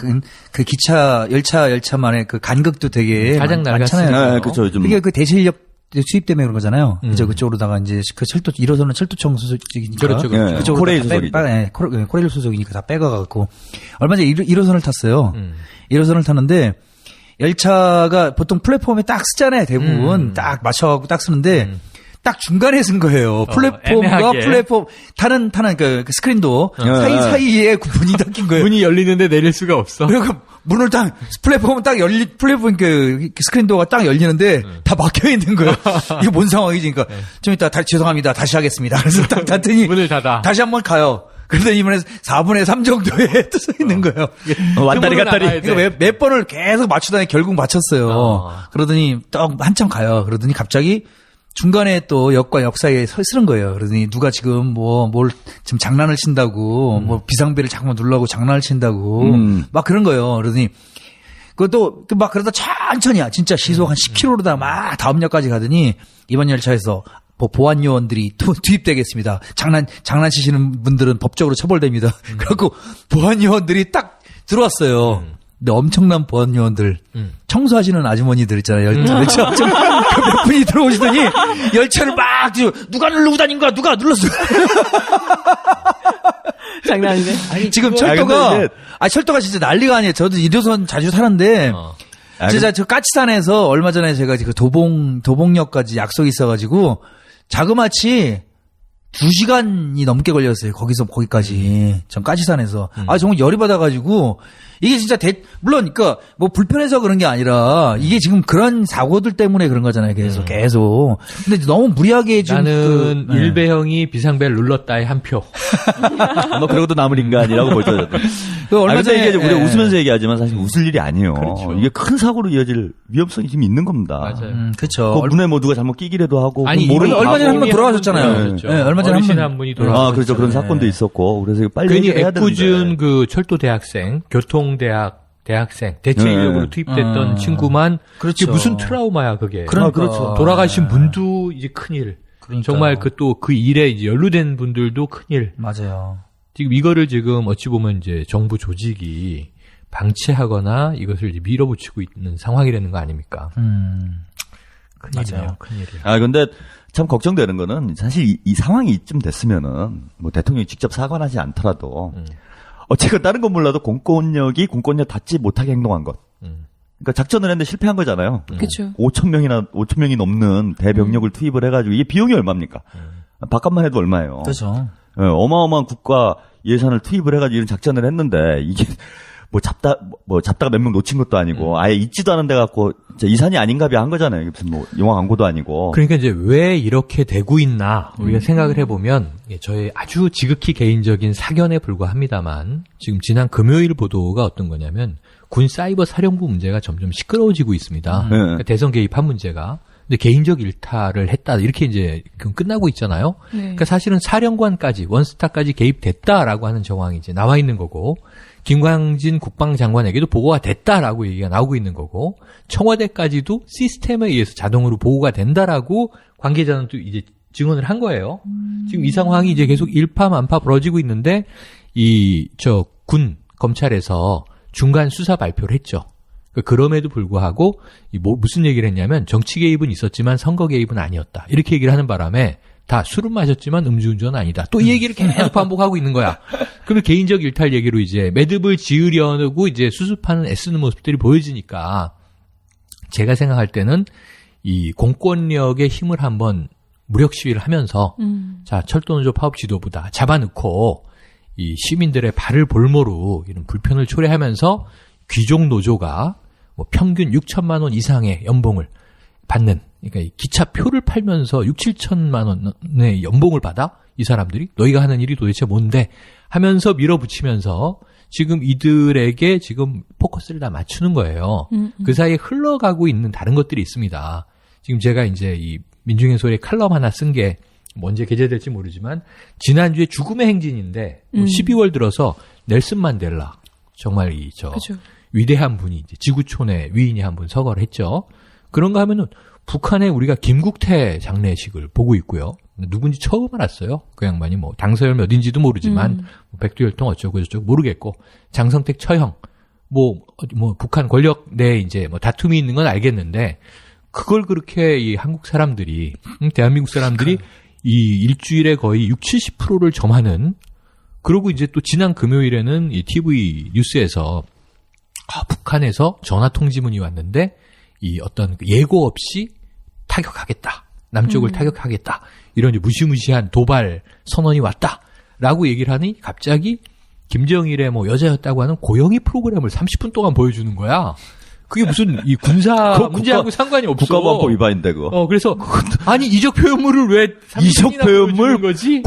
기차 열차만의 그 간극도 되게 가장 많잖아요. 네, 그렇죠. 요즘 그게 그 대실력 수입 때문에 그런 거잖아요. 그쪽으로다가 이제 그 1호선은 철도청 소속이니까. 그렇죠. 그쪽으로 코레일 소속이죠. 코레일 소속이니까 다 빼가갖고 얼마 전에 1호선을 탔어요. 1호선을 탔는데 열차가 보통 플랫폼에 딱 쓰잖아요. 대부분 딱 맞춰갖고 딱 쓰는데 딱 중간에 쓴 거예요. 플랫폼과 애매하게. 플랫폼 타는 그 스크린도 사이사이에 문이 닫힌 거예요. 문이 열리는데 내릴 수가 없어. 그리고 문을 딱 플랫폼은 딱 플랫폼 그 스크린도어가 딱 열리는데 다 막혀 있는 거예요. 이게 뭔 상황이지? 그러니까 좀 이따 죄송합니다. 다시 하겠습니다. 그래서 딱 닫더니 문을 닫아. 다시 한번 가요. 그러더니 이번에 4분의 3 정도에 떠서 있는 거예요. 왔다리 갔다리. 그러니까 몇 번을 계속 맞추다니 결국 맞췄어요. 그러더니 또 한참 가요. 그러더니 갑자기 중간에 또 역과 역 사이에 쓰는 거예요. 그러더니 누가 지금 뭘 지금 장난을 친다고, 뭐 비상벨을 자꾸 누르려고 장난을 친다고, 막 그런 거예요. 그러더니 그것도 막 그러다 천천히 진짜 시속 한 10km로다 막 다음 역까지 가더니 이번 열차에서 보안 요원들이 투입되겠습니다. 장난치시는 분들은 법적으로 처벌됩니다. 그래갖고 보안 요원들이 딱 들어왔어요. 근데 엄청난 보안 요원들, 청소하시는 아주머니들 있잖아요. 열차 몇 분이 들어오시더니 열차를 막 누가 누르고 다닌 거야? 누가 눌렀어? 장난 아니네. 아니 지금 철도가 진짜 난리가 아니에요. 저도 1호선 자주 타는데. 진짜 저 까치산에서 얼마 전에 제가 그 도봉역까지 약속이 있어가지고 자그마치 2시간이 넘게 걸렸어요. 거기까지. 전 까치산에서. 정말 열이 받아가지고, 이게 진짜 물론, 그니까, 뭐 불편해서 그런 게 아니라, 이게 지금 그런 사고들 때문에 그런 거잖아요. 계속. 근데 너무 무리하게 지금. 나는 일배형이 비상벨 눌렀다의 한 표. 뭐, 그러고도 남을 인간이라고 보죠. 얼마 전에. 이게 우리가 웃으면서 얘기하지만 사실 웃을 일이 아니에요. 그렇죠. 이게 큰 사고로 이어질 위험성이 지금 있는 겁니다. 맞아요. 그렇죠. 문에 뭐 누가 잘못 끼기라도 하고. 아니, 얼마 전에 한 번 돌아가셨잖아요. 네, 얼마 전에 한 분이 돌아가셨죠. 그렇죠. 그런 사건도 있었고. 그래서 빨리 괜히 해야 되는데. 애꿎은 그 철도 대학생, 대학생, 대체 인력으로 투입됐던 친구만. 그렇죠. 이게 무슨 트라우마야, 그게. 그렇죠. 돌아가신 분도 이제 큰일. 정말 그 일에 이제 연루된 분들도 큰일. 맞아요. 지금 이거를 어찌 보면 이제 정부 조직이 방치하거나 이것을 이제 밀어붙이고 있는 상황이라는 거 아닙니까? 큰일이에요, 큰일이에요. 근데 참 걱정되는 거는 사실 이 상황이 이쯤 됐으면은 뭐 대통령이 직접 사과하지 않더라도 어쨌건 다른 건 몰라도 공권력 닿지 못하게 행동한 것. 그러니까 작전을 했는데 실패한 거잖아요. 그렇죠. 5,000명이 넘는 대병력을 투입을 해가지고 이게 비용이 얼마입니까? 바깥만 해도 얼마예요? 그렇죠. 어마어마한 국가 예산을 투입을 해가지고 이런 작전을 했는데 이게 잡다가 몇 명 놓친 것도 아니고 아예 있지도 않은 데 갖고 이 산이 아닌가비 한 거잖아요. 무슨 뭐 영화 광고도 아니고. 그러니까 이제 왜 이렇게 되고 있나 우리가 생각을 해보면 저의 아주 지극히 개인적인 사견에 불과합니다만 지금 지난 금요일 보도가 어떤 거냐면 군 사이버 사령부 문제가 점점 시끄러워지고 있습니다. 그러니까 대선 개입한 문제가. 근데 개인적 일탈을 했다. 이렇게 이제 끝나고 있잖아요. 네. 그러니까 사실은 사령관까지, 원스타까지 개입됐다라고 하는 정황이 이제 나와 있는 거고, 김광진 국방장관에게도 보고가 됐다라고 얘기가 나오고 있는 거고, 청와대까지도 시스템에 의해서 자동으로 보고가 된다라고 관계자는 또 이제 증언을 한 거예요. 지금 이 상황이 이제 계속 일파만파 벌어지고 있는데, 군, 검찰에서 중간 수사 발표를 했죠. 그럼에도 불구하고 무슨 얘기를 했냐면 정치 개입은 있었지만 선거 개입은 아니었다. 이렇게 얘기를 하는 바람에 다 술은 마셨지만 음주운전은 아니다. 또 이 얘기를 계속 반복하고 있는 거야. 그러면 개인적 일탈 얘기로 이제 매듭을 지으려고 이제 수습하는 애쓰는 모습들이 보여지니까 제가 생각할 때는 이 공권력의 힘을 한번 무력 시위를 하면서 자, 철도노조 파업 지도부다 잡아놓고 이 시민들의 발을 볼모로 이런 불편을 초래하면서 귀족 노조가 뭐 평균 6천만 원 이상의 연봉을 받는, 그러니까 이 기차표를 팔면서 6, 7천만 원의 연봉을 받아? 이 사람들이? 너희가 하는 일이 도대체 뭔데? 하면서 밀어붙이면서 지금 이들에게 지금 포커스를 다 맞추는 거예요. 그 사이에 흘러가고 있는 다른 것들이 있습니다. 지금 제가 이제 이 민중의 소리 칼럼 하나 쓴 게 언제 게재될지 모르지만 지난주에 죽음의 행진인데 12월 들어서 넬슨 만델라 정말 그쵸. 위대한 분이 이제 지구촌의 위인이 한 분 서거를 했죠. 그런가 하면은 북한에 우리가 김국태 장례식을 보고 있고요. 누군지 처음 알았어요. 그 양반이 뭐 당서열 어딘지도 모르지만 백두혈통 어쩌고 저쩌고 모르겠고 장성택 처형 뭐 북한 권력 내에 이제 뭐 다툼이 있는 건 알겠는데 그걸 그렇게 이 한국 사람들이 대한민국 사람들이 이 일주일에 거의 60-70%를 점하는. 그리고 이제 또 지난 금요일에는 이 TV 뉴스에서 북한에서 전화 통지문이 왔는데 이 어떤 예고 없이 타격하겠다. 남쪽을 타격하겠다. 이런 이제 무시무시한 도발 선언이 왔다라고 얘기를 하니 갑자기 김정일의 뭐 여자였다고 하는 고영희 프로그램을 30분 동안 보여주는 거야. 그게 무슨 이 군사 문제하고 상관이 없어. 국가보안법 위반인데 그거. 그래서 아니 이적 표현물을 왜 이적 표현물 거지?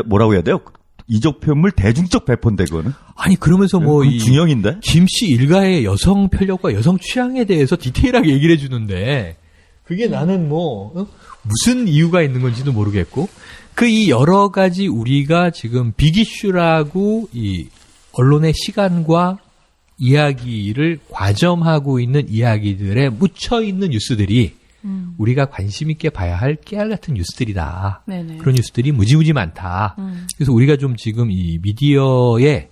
뭐라고 해야 돼요? 이적 표현물 대중적 배포인데 그거는. 아니 그러면서 뭐 이 중형인데. 김씨 일가의 여성 편력과 여성 취향에 대해서 디테일하게 얘기를 해주는데 그게 나는 뭐 무슨 이유가 있는 건지도 모르겠고 그 이 여러 가지 우리가 지금 빅이슈라고 이 언론의 시간과 이야기를 과점하고 있는 이야기들에 묻혀 있는 뉴스들이 우리가 관심 있게 봐야 할 깨알 같은 뉴스들이다. 네네. 그런 뉴스들이 무지무지 많다. 그래서 우리가 좀 지금 이 미디어에서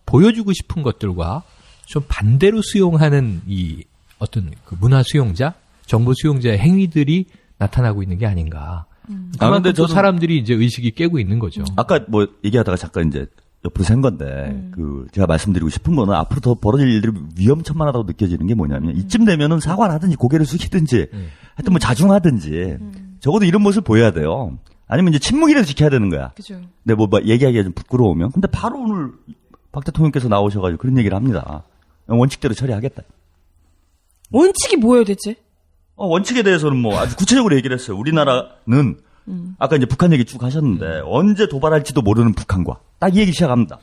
보여주고 싶은 것들과 좀 반대로 수용하는 이 어떤 그 문화 수용자, 정보 수용자의 행위들이 나타나고 있는 게 아닌가. 그런데 저 사람들이 이제 의식이 깨고 있는 거죠. 아까 뭐 얘기하다가 잠깐 이제 옆으로 샌 건데, 제가 말씀드리고 싶은 거는 앞으로 더 벌어질 일들이 위험천만하다고 느껴지는 게 뭐냐면, 이쯤 되면은 사과를 하든지 고개를 숙이든지, 하여튼 뭐 자중하든지, 적어도 이런 모습을 보여야 돼요. 아니면 이제 침묵이라도 지켜야 되는 거야. 그죠. 근데 뭐 얘기하기가 좀 부끄러우면. 근데 바로 오늘 박 대통령께서 나오셔가지고 그런 얘기를 합니다. 원칙대로 처리하겠다. 원칙이 뭐예요, 대체? 원칙에 대해서는 뭐 아주 구체적으로 얘기를 했어요. 우리나라는 아까 이제 북한 얘기 쭉 하셨는데 언제 도발할지도 모르는 북한과 딱 이 얘기 시작합니다.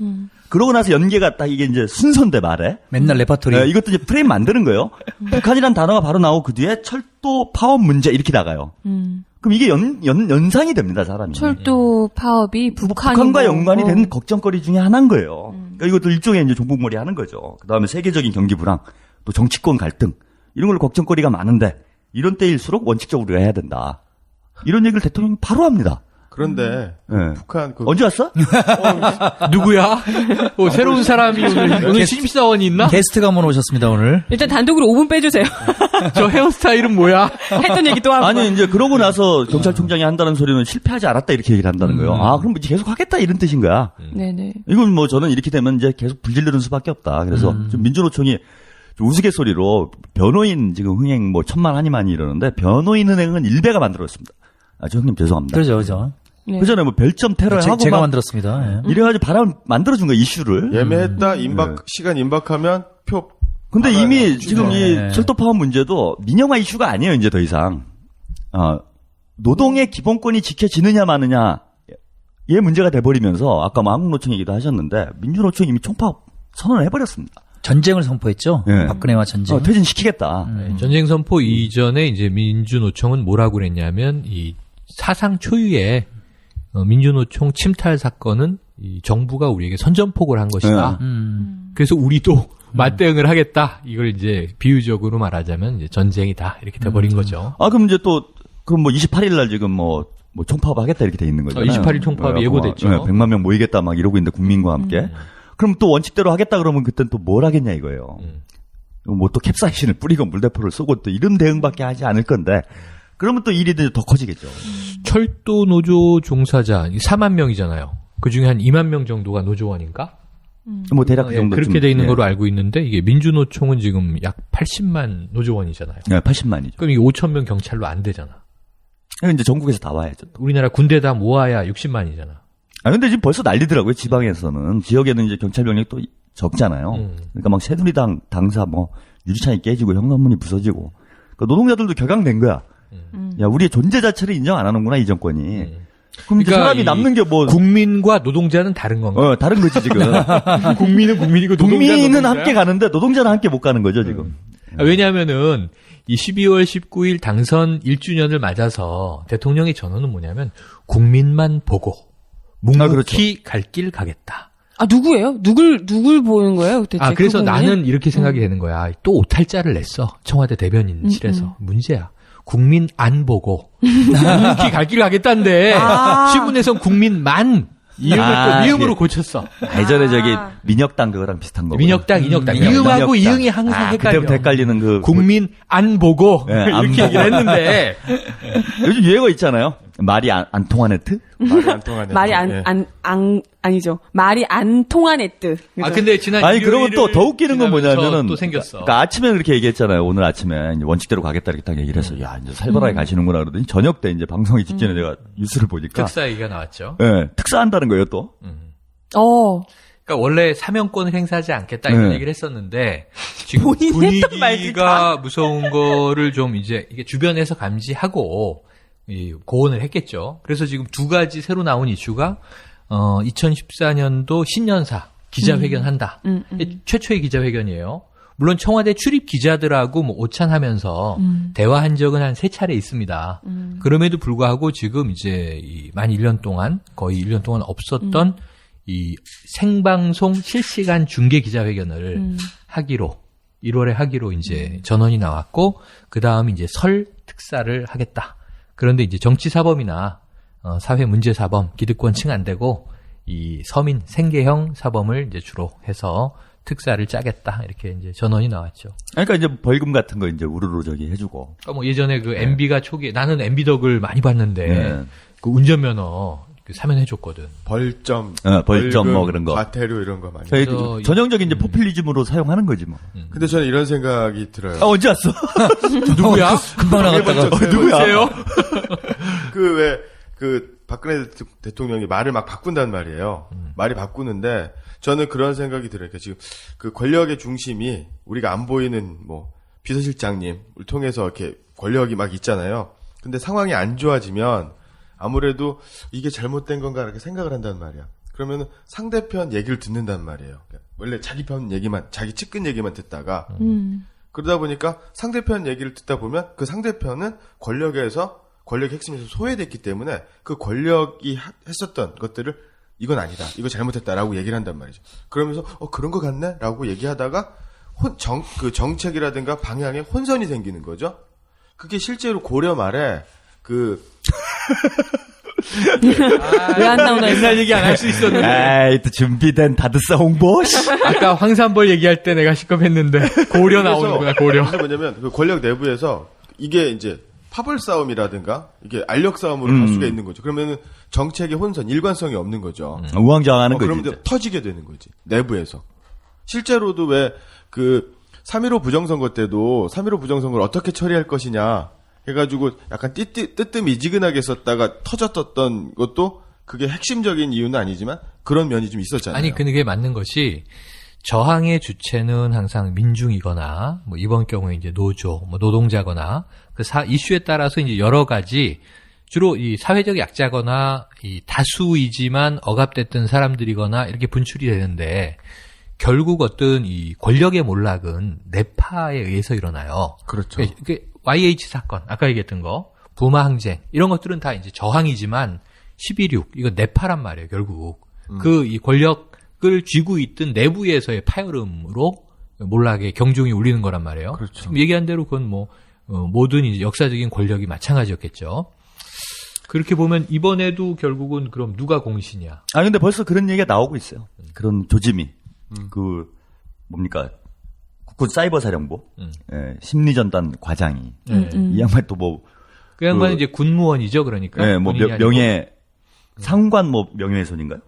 그러고 나서 연계가 딱 이게 이제 순서인데 말에 맨날 레파토리. 네, 이것도 이제 프레임 만드는 거예요. 북한이란 단어가 바로 나오고 그 뒤에 철도 파업 문제 이렇게 나가요. 그럼 이게 연상이 됩니다, 사람이. 철도 파업이 북한과 연관이 된 걱정거리 중에 하나인 거예요. 그러니까 이것도 일종의 이제 종북머리 하는 거죠. 그 다음에 세계적인 경기 불황, 또 정치권 갈등 이런 걸로 걱정거리가 많은데 이런 때일수록 원칙적으로 해야 된다. 이런 얘기를 대통령이 바로 합니다. 그런데 네. 북한 언제 왔어? 누구야? 새로운 사람이 오늘 신입사원이 있나? 게스트가 한번 오셨습니다 오늘. 일단 단독으로 5분 빼주세요. 저 헤어스타일은 뭐야? 했던 얘기 또 하고. 아니 이제 그러고 나서 경찰총장이 한다는 소리는 실패하지 않았다 이렇게 얘기를 한다는 거예요. 그럼 이제 계속 하겠다 이런 뜻인 거야. 네네. 이건 뭐 저는 이렇게 되면 이제 계속 불질르는 수밖에 없다. 그래서 좀 민주노총이 좀 우스갯소리로 변호인 지금 흥행 뭐 1,000만 하니만이 이러는데 변호인 흥행은 1배가 만들었습니다. 저 형님 죄송합니다. 그렇죠. 네. 그전에 뭐 별점 테러하고 제가 만들었습니다. 이래가지고 바람 만들어준 거야 이슈를. 예매했다 시간 임박하면 표. 근데 이미 주죠. 지금 이 철도 파업 문제도 민영화 이슈가 아니에요 이제 더 이상. 노동의 기본권이 지켜지느냐 마느냐 얘 문제가 돼버리면서 아까 뭐 한국노총 얘기도 하셨는데 민주노총이 이미 총파업 선언을 해버렸습니다. 전쟁을 선포했죠. 네. 박근혜와 전쟁. 퇴진시키겠다. 전쟁 선포 이전에 이제 민주노총은 뭐라고 그랬냐면 이 사상 초유의 민주노총 침탈 사건은 이 정부가 우리에게 선전포고를 한 것이다. 그래서 우리도 맞대응을 하겠다. 이걸 이제 비유적으로 말하자면 이제 전쟁이다. 이렇게 돼버린 거죠. 그럼 이제 그럼 28일 날 지금 총파업 하겠다 이렇게 돼 있는 거죠. 28일 총파업이 예고됐죠. 100만 명 모이겠다 막 이러고 있는데 국민과 함께. 그럼 또 원칙대로 하겠다 그러면 그땐 또 뭘 하겠냐 이거예요. 또 캡사이신을 뿌리고 물대포를 쏘고 또 이런 대응밖에 하지 않을 건데 그러면 또 일이 더 커지겠죠. 철도 노조 종사자 4만 명이잖아요. 그 중에 한 2만 명 정도가 노조원인가? 대략 그 정도. 그렇게 돼 있는 걸로 알고 있는데 이게 민주노총은 지금 약 80만 노조원이잖아요. 네, 80만이죠. 그럼 이게 5천 명 경찰로 안 되잖아. 이제 전국에서 다 와야죠. 우리나라 군대 다 모아야 60만이잖아. 근데 지금 벌써 난리더라고요. 지방에서는. 지역에는 이제 경찰 병력이 또 적잖아요. 그러니까 막 새누리당 당사 유리창이 깨지고 현관문이 부서지고. 그러니까 노동자들도 격앙된 거야. 야, 우리의 존재 자체를 인정 안 하는구나, 이 정권이. 그럼 그러니까 사람이 남는 게 국민과 노동자는 다른 건가? 다른 거지, 지금. 국민은 국민이고 국민은 함께 가는데 노동자는 함께 못 가는 거죠, 지금. 왜냐하면은 이 12월 19일 당선 1주년을 맞아서 대통령의 전언은 뭐냐면 국민만 보고 묵묵히 그렇죠. 갈 길 가겠다. 누구예요? 누굴 보는 거예요? 대체 그래서 그 나는 이렇게 생각이 되는 거야. 또 오탈자를 냈어. 청와대 대변인실에서. 문제야. 국민 안 보고 묵묵히 갈 길 가겠다는데 신문에선 국민만 이음으로 고쳤어. 예전에 민혁당 그거랑 비슷한 거. 민혁당. 이음하고 이응이 항상 헷갈려. 그때부터 헷갈리는 국민 안 보고 이렇게 얘기를 했는데 요즘 유행어 있잖아요. 말이 안 통하는 트? 말이 안 통하는 말이 아니죠. 말이 안 통하는 뜻. 근데 지난 그러면 또 더 웃기는 건 뭐냐면은 또 생겼어. 그러니까 아침에 그렇게 얘기했잖아요. 오늘 아침에 이제 원칙대로 가겠다 이렇게 딱 얘기를 해서 야, 이제 살벌하게 가시는구나 그러더니 저녁 때 이제 방송이 직전에 내가 뉴스를 보니까 특사 얘기가 나왔죠. 네, 특사한다는 거예요, 또. 그러니까 원래 사명권을 행사하지 않겠다 이런 얘기를 했었는데 지금 분위기가 무서운 거를 좀 이제 이게 주변에서 감지하고 고언을 했겠죠. 그래서 지금 두 가지 새로 나온 이슈가 2014년도 신년사 기자회견한다. 최초의 기자회견이에요. 물론 청와대 출입 기자들하고 오찬하면서 대화한 적은 한 3차례 있습니다. 그럼에도 불구하고 지금 이제 만 1년 동안 거의 1년 동안 없었던 이 생방송 실시간 중계 기자회견을 하기로 1월에 하기로 이제 전원이 나왔고 그다음 이제 설 특사를 하겠다. 그런데 이제 정치사범이나 사회 문제 사범, 기득권층 안 되고 이 서민 생계형 사범을 이제 주로 해서 특사를 짜겠다 이렇게 이제 전원이 나왔죠. 그러니까 이제 벌금 같은 거 이제 우르르 예주고. 그러니까 예전에 그 MB가 초기에 나는 MB 덕을 많이 봤는데 그 운전면허 사면해줬거든. 벌점 그런 거. 과태료 이런 거 많이. 전형적인 이제 포퓰리즘으로 사용하는 거지 뭐. 근데 저는 이런 생각이 들어요. 언제 왔어? 누구야? 금방 나갔다가. 누구세요? 박근혜 대통령이 말을 막 바꾼단 말이에요. 말이 바꾸는데 저는 그런 생각이 들어요. 그러니까 지금 그 권력의 중심이 우리가 안 보이는 비서실장님을 통해서 이렇게 권력이 막 있잖아요. 근데 상황이 안 좋아지면 아무래도 이게 잘못된 건가 이렇게 생각을 한단 말이야. 그러면은 상대편 얘기를 듣는단 말이에요. 원래 자기 편 얘기만, 자기 측근 얘기만 듣다가 그러다 보니까 상대편 얘기를 듣다 보면 그 상대편은 권력 핵심에서 소외됐기 때문에 그 권력이 했었던 것들을 이건 아니다, 이거 잘못했다라고 얘기를 한단 말이죠. 그러면서 그런 거 같네? 라고 얘기하다가 그 정책이라든가 방향에 혼선이 생기는 거죠. 그게 실제로 고려 말에 왜 안 나오나 옛날 얘기 안 할 수 있었는데. 또 준비된 다드사 홍보? 아까 황산벌 얘기할 때 내가 시겁했는데 고려 나오는구나, 고려. 그래서 뭐냐면 그 권력 내부에서 이게 이제 파벌 싸움이라든가 이게 알력 싸움으로 갈 수가 있는 거죠. 그러면은 정책의 혼선, 일관성이 없는 거죠. 우왕좌왕하는 거지. 그러면 터지게 되는 거지. 내부에서. 실제로도 왜 3.15 부정선거 때도 3.15 부정선거를 어떻게 처리할 것이냐 해가지고 약간 뜨뜻미지근하게 썼다가 터졌던 것도 그게 핵심적인 이유는 아니지만 그런 면이 좀 있었잖아요. 아니, 근데 그게 맞는 것이 저항의 주체는 항상 민중이거나 이번 경우에 이제 노조, 노동자거나 이슈에 따라서 이제 여러 가지 주로 이 사회적 약자거나 이 다수이지만 억압됐던 사람들이거나 이렇게 분출이 되는데 결국 어떤 이 권력의 몰락은 내파에 의해서 일어나요. 그렇죠. YH 사건, 아까 얘기했던 거, 부마 항쟁, 이런 것들은 다 이제 저항이지만 12.6, 이거 내파란 말이에요, 결국. 이 권력을 쥐고 있던 내부에서의 파열음으로 몰락의 경종이 울리는 거란 말이에요. 그렇죠. 지금 얘기한 대로 그건 모든 이제 역사적인 권력이 마찬가지였겠죠. 그렇게 보면 이번에도 결국은 그럼 누가 공신이야? 근데 벌써 그런 얘기가 나오고 있어요. 그런 조짐이. 뭡니까? 국군 사이버 사령부, 심리전단 과장이. 이 양반 또 그 양반은 이제 군무원이죠, 그러니까. 네, 상관 명예훼손인가요?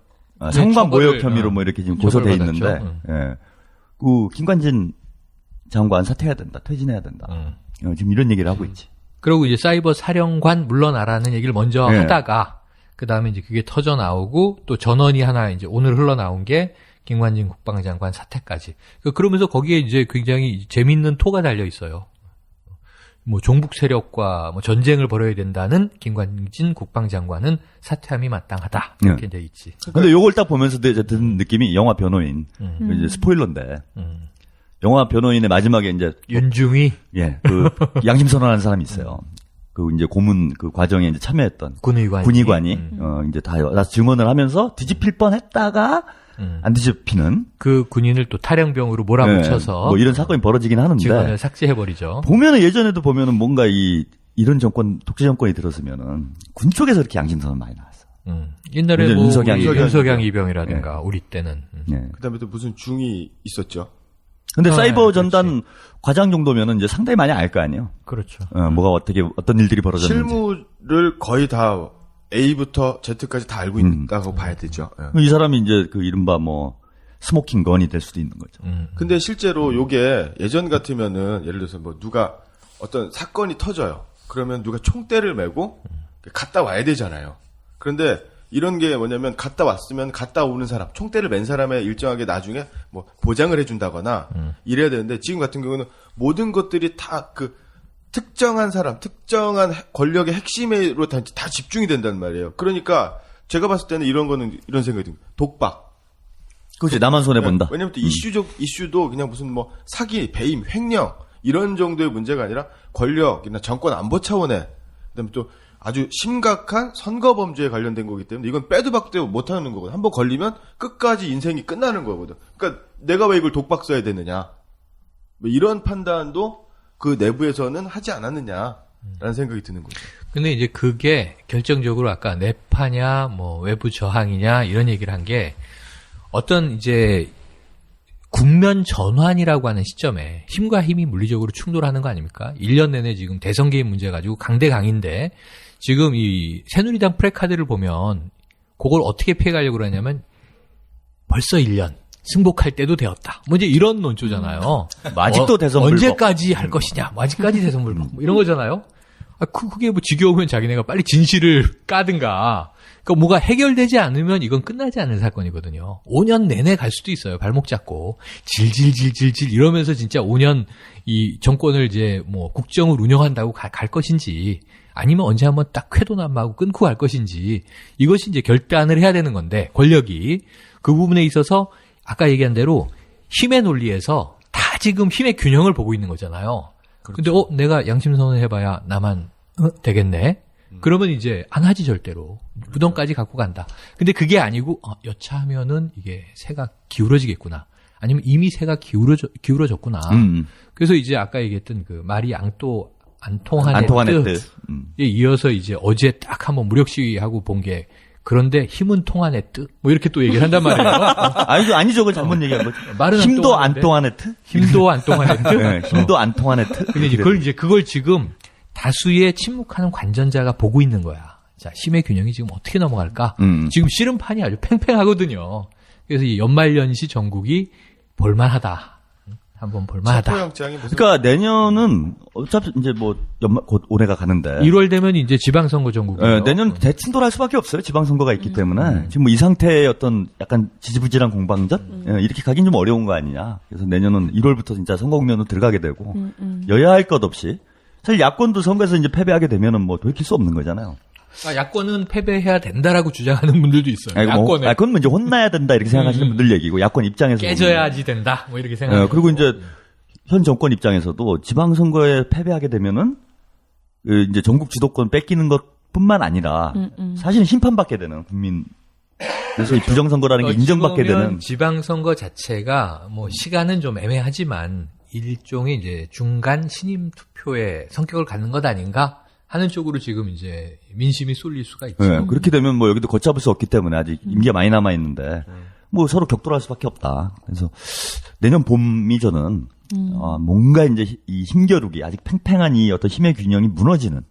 상관 모욕 혐의로 이렇게 지금 고소돼 있는데, 김관진 장관 사퇴해야 된다, 퇴진해야 된다. 지금 이런 얘기를 하고 있지. 그리고 이제 사이버 사령관 물러나라는 얘기를 먼저 하다가, 그 다음에 이제 그게 터져 나오고, 또 전원이 하나 이제 오늘 흘러나온 게 김관진 국방장관 사퇴까지. 그러면서 거기에 이제 굉장히 재밌는 토가 달려 있어요. 종북 세력과 전쟁을 벌여야 된다는 김관진 국방장관은 사퇴함이 마땅하다. 이렇게 돼 있지. 근데 요걸 딱 보면서 든 느낌이 영화 변호인. 이제 스포일러인데. 영화 변호인의 마지막에 이제. 윤중이? 그 양심 선언하는 사람이 있어요. 이제 고문 과정에 이제 참여했던. 군의관이. 이제 다 증언을 하면서 뒤집힐 뻔 했다가 안 뒤집히는. 그 군인을 또 탈영병으로 몰아붙여서. 이런 사건이 벌어지긴 하는데. 증언을 삭제해버리죠. 보면은 예전에도 보면은 뭔가 이런 독재 정권이 들었으면은 군 쪽에서 이렇게 양심선언 많이 나왔어. 옛날에 윤석양 이병이라든가 우리 때는. 그다음에 또 무슨 중이 있었죠. 근데 사이버 전단 과장 정도면은 이제 상당히 많이 알 거 아니에요. 그렇죠. 뭐가 어떤 일들이 벌어졌는지. 실무를 거의 다 A부터 Z까지 다 알고 있다고 봐야 되죠. 이 사람이 이제 이른바 스모킹 건이 될 수도 있는 거죠. 근데 실제로 요게 예전 같으면은 예를 들어서 누가 어떤 사건이 터져요. 그러면 누가 총대를 메고 갔다 와야 되잖아요. 그런데 이런 게 뭐냐면 갔다 왔으면 갔다 오는 사람, 총대를 맨 사람에 일정하게 나중에 보장을 해준다거나 이래야 되는데 지금 같은 경우는 모든 것들이 다 특정한 사람, 특정한 권력의 핵심으로 다 집중이 된단 말이에요. 그러니까 제가 봤을 때는 이런 생각이 듭니다. 독박. 그렇지, 나만 손해본다. 왜냐면 또 이슈도 그냥 무슨 사기, 배임, 횡령 이런 정도의 문제가 아니라 권력이나 정권 안보 차원의 그다음에 또 아주 심각한 선거 범죄에 관련된 거기 때문에 이건 빼도 박도 못하는 거거든. 한번 걸리면 끝까지 인생이 끝나는 거거든. 그러니까 내가 왜 이걸 독박 써야 되느냐. 이런 판단도 그 내부에서는 하지 않았느냐라는 생각이 드는 거죠. 근데 이제 그게 결정적으로 아까 내파냐, 외부 저항이냐 이런 얘기를 한 게 어떤 이제 국면 전환이라고 하는 시점에 힘과 힘이 물리적으로 충돌하는 거 아닙니까? 1년 내내 지금 대선 개입 문제 가지고 강대강인데 지금 이 새누리당 프레카드를 보면 그걸 어떻게 피해가려고 그러냐면 벌써 1년. 승복할 때도 되었다. 이제 이런 논조잖아요. 아직도 대선 불복. 언제까지 할 것이냐. 아직까지 대선 불복. 이런 거잖아요. 그게 지겨우면 자기네가 빨리 진실을 까든가. 그러니까 뭐가 해결되지 않으면 이건 끝나지 않는 사건이거든요. 5년 내내 갈 수도 있어요. 발목 잡고. 질질질질질 이러면서 진짜 5년 이 정권을 이제 국정을 운영한다고 갈 것인지 아니면 언제 한번 딱 쾌도남하고 끊고 갈 것인지 이것이 이제 결단을 해야 되는 건데 권력이 그 부분에 있어서 아까 얘기한 대로 힘의 논리에서 다 지금 힘의 균형을 보고 있는 거잖아요. 그렇죠. 근데 내가 양심선언 해봐야 나만 되겠네. 그러면 이제 안 하지 절대로. 무덤까지 갖고 간다. 근데 그게 아니고 여차하면은 이게 새가 기울어지겠구나. 아니면 이미 새가 기울어졌구나. 그래서 이제 아까 얘기했던 말이 안 통하는 뜻에 이어서 이제 어제 딱 한번 무력 시위하고 본 게 그런데 힘은 통하네 뜻? 이렇게 또 얘기를 한단 말이에요. 아니죠. 그걸 잘못 얘기한 거죠. 말은 힘도 안 통하네 뜻? 힘도 안 통하네 뜻? 네, 힘도 안 통하네 뜻? 근데 그걸 지금 다수의 침묵하는 관전자가 보고 있는 거야. 자, 힘의 균형이 지금 어떻게 넘어갈까? 지금 씨름판이 아주 팽팽하거든요. 그래서 이 연말연시 전국이 볼만하다. 한번 볼만하다. 그러니까 내년은 어차피 이제 곧 올해가 가는데 1월 되면 이제 지방선거 전국이에요. 내년 대충돌할 수밖에 없어요. 지방선거가 있기 때문에 지금 이 상태의 어떤 약간 지지부진한 공방전 이렇게 가긴 좀 어려운 거 아니냐. 그래서 내년은 1월부터 진짜 선거 국면으로 들어가게 되고 여야 할 것 없이 사실 야권도 선거에서 이제 패배하게 되면은 돌이킬 수 없는 거잖아요. 야권은 패배해야 된다라고 주장하는 분들도 있어요. 야권에. 그건 이제 혼나야 된다 이렇게 생각하시는 분들 얘기고 야권 입장에서 깨져야지 된다. 뭐 이렇게 생각하는. 그리고 이제 현 정권 입장에서도 지방선거에 패배하게 되면은 이제 전국 주도권 뺏기는 것뿐만 아니라 사실은 심판받게 되는 국민. 그래서 이 부정선거라는 게 인정받게 되는. 지방선거 자체가 뭐 시간은 좀 애매하지만 일종의 이제 중간 신임 투표의 성격을 갖는 것 아닌가 하는 쪽으로 지금 이제 민심이 쏠릴 수가 있죠. 네, 그렇게 되면 뭐 여기도 걷잡을 수 없기 때문에 아직 임기가 많이 남아 있는데 뭐 서로 격돌할 수밖에 없다. 그래서 내년 봄이 저는 뭔가 이제 이 힘겨루기 아직 팽팽한 이 어떤 힘의 균형이 무너지는